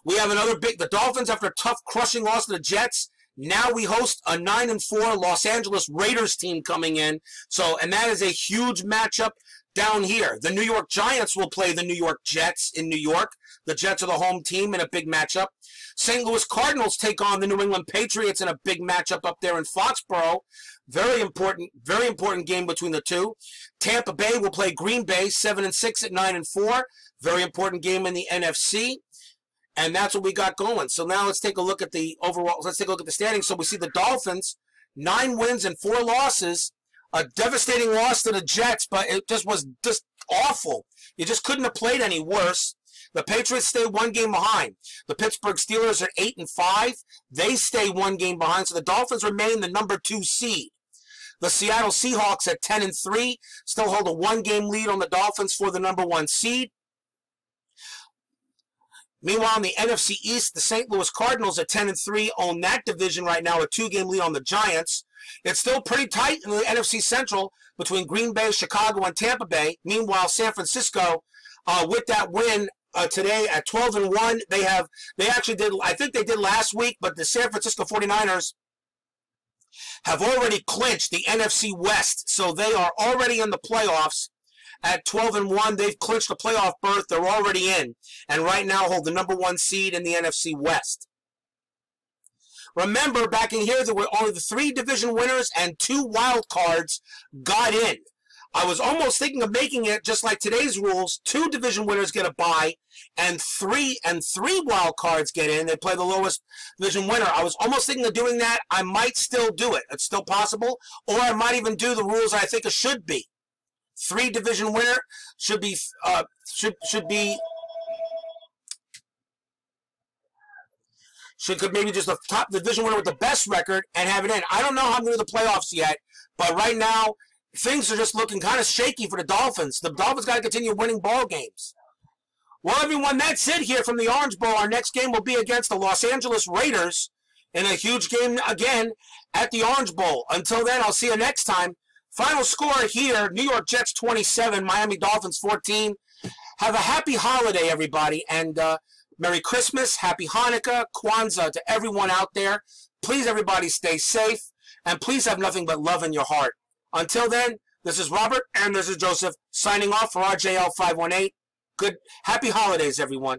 We have the Dolphins, after a tough crushing loss to the Jets, now we host a 9-4 Los Angeles Raiders team coming in. And that is a huge matchup down here. The New York Giants will play the New York Jets in New York. The Jets are the home team in a big matchup. St. Louis Cardinals take on the New England Patriots in a big matchup up there in Foxborough. Very important game between the two. Tampa Bay will play Green Bay, 7-6 at 9-4. Very important game in the NFC. And that's what we got going. So now let's take a look at the overall. Let's take a look at the standings. So we see the Dolphins, 9 wins and 4 losses. A devastating loss to the Jets, but it just was just awful. You just couldn't have played any worse. The Patriots stay one game behind. The Pittsburgh Steelers are 8-5. They stay one game behind, so the Dolphins remain the number 2 seed. The Seattle Seahawks at 10-3 still hold a one-game lead on the Dolphins for the number 1 seed. Meanwhile, in the NFC East, the St. Louis Cardinals at 10-3 own that division right now, a 2-game lead on the Giants. It's still pretty tight in the NFC Central between Green Bay, Chicago, and Tampa Bay. Meanwhile, San Francisco, with that win today at 12-1, they actually did, I think they did last week, but the San Francisco 49ers have already clinched the NFC West, so they are already in the playoffs. At 12-1, they've clinched a playoff berth. They're already in, and right now hold the number 1 seed in the NFC West. Remember, back in here, there were only the 3 division winners and 2 wild cards got in. I was almost thinking of making it just like today's rules. 2 division winners get a bye, and three wild cards get in. They play the lowest division winner. I was almost thinking of doing that. I might still do it. It's still possible. Or I might even do the rules I think it should be. 3 division winner should could maybe just the top division winner with the best record and have it in. I don't know how I'm going to do the playoffs yet, but right now things are just looking kind of shaky for the Dolphins. The Dolphins got to continue winning ball games. Well, everyone, that's it here from the Orange Bowl. Our next game will be against the Los Angeles Raiders in a huge game again at the Orange Bowl. Until then, I'll see you next time. Final score here, New York Jets 27, Miami Dolphins 14. Have a happy holiday, everybody, and Merry Christmas, Happy Hanukkah, Kwanzaa to everyone out there. Please, everybody, stay safe, and please have nothing but love in your heart. Until then, this is Robert, and this is Joseph, signing off for RJL 518. Happy holidays, everyone.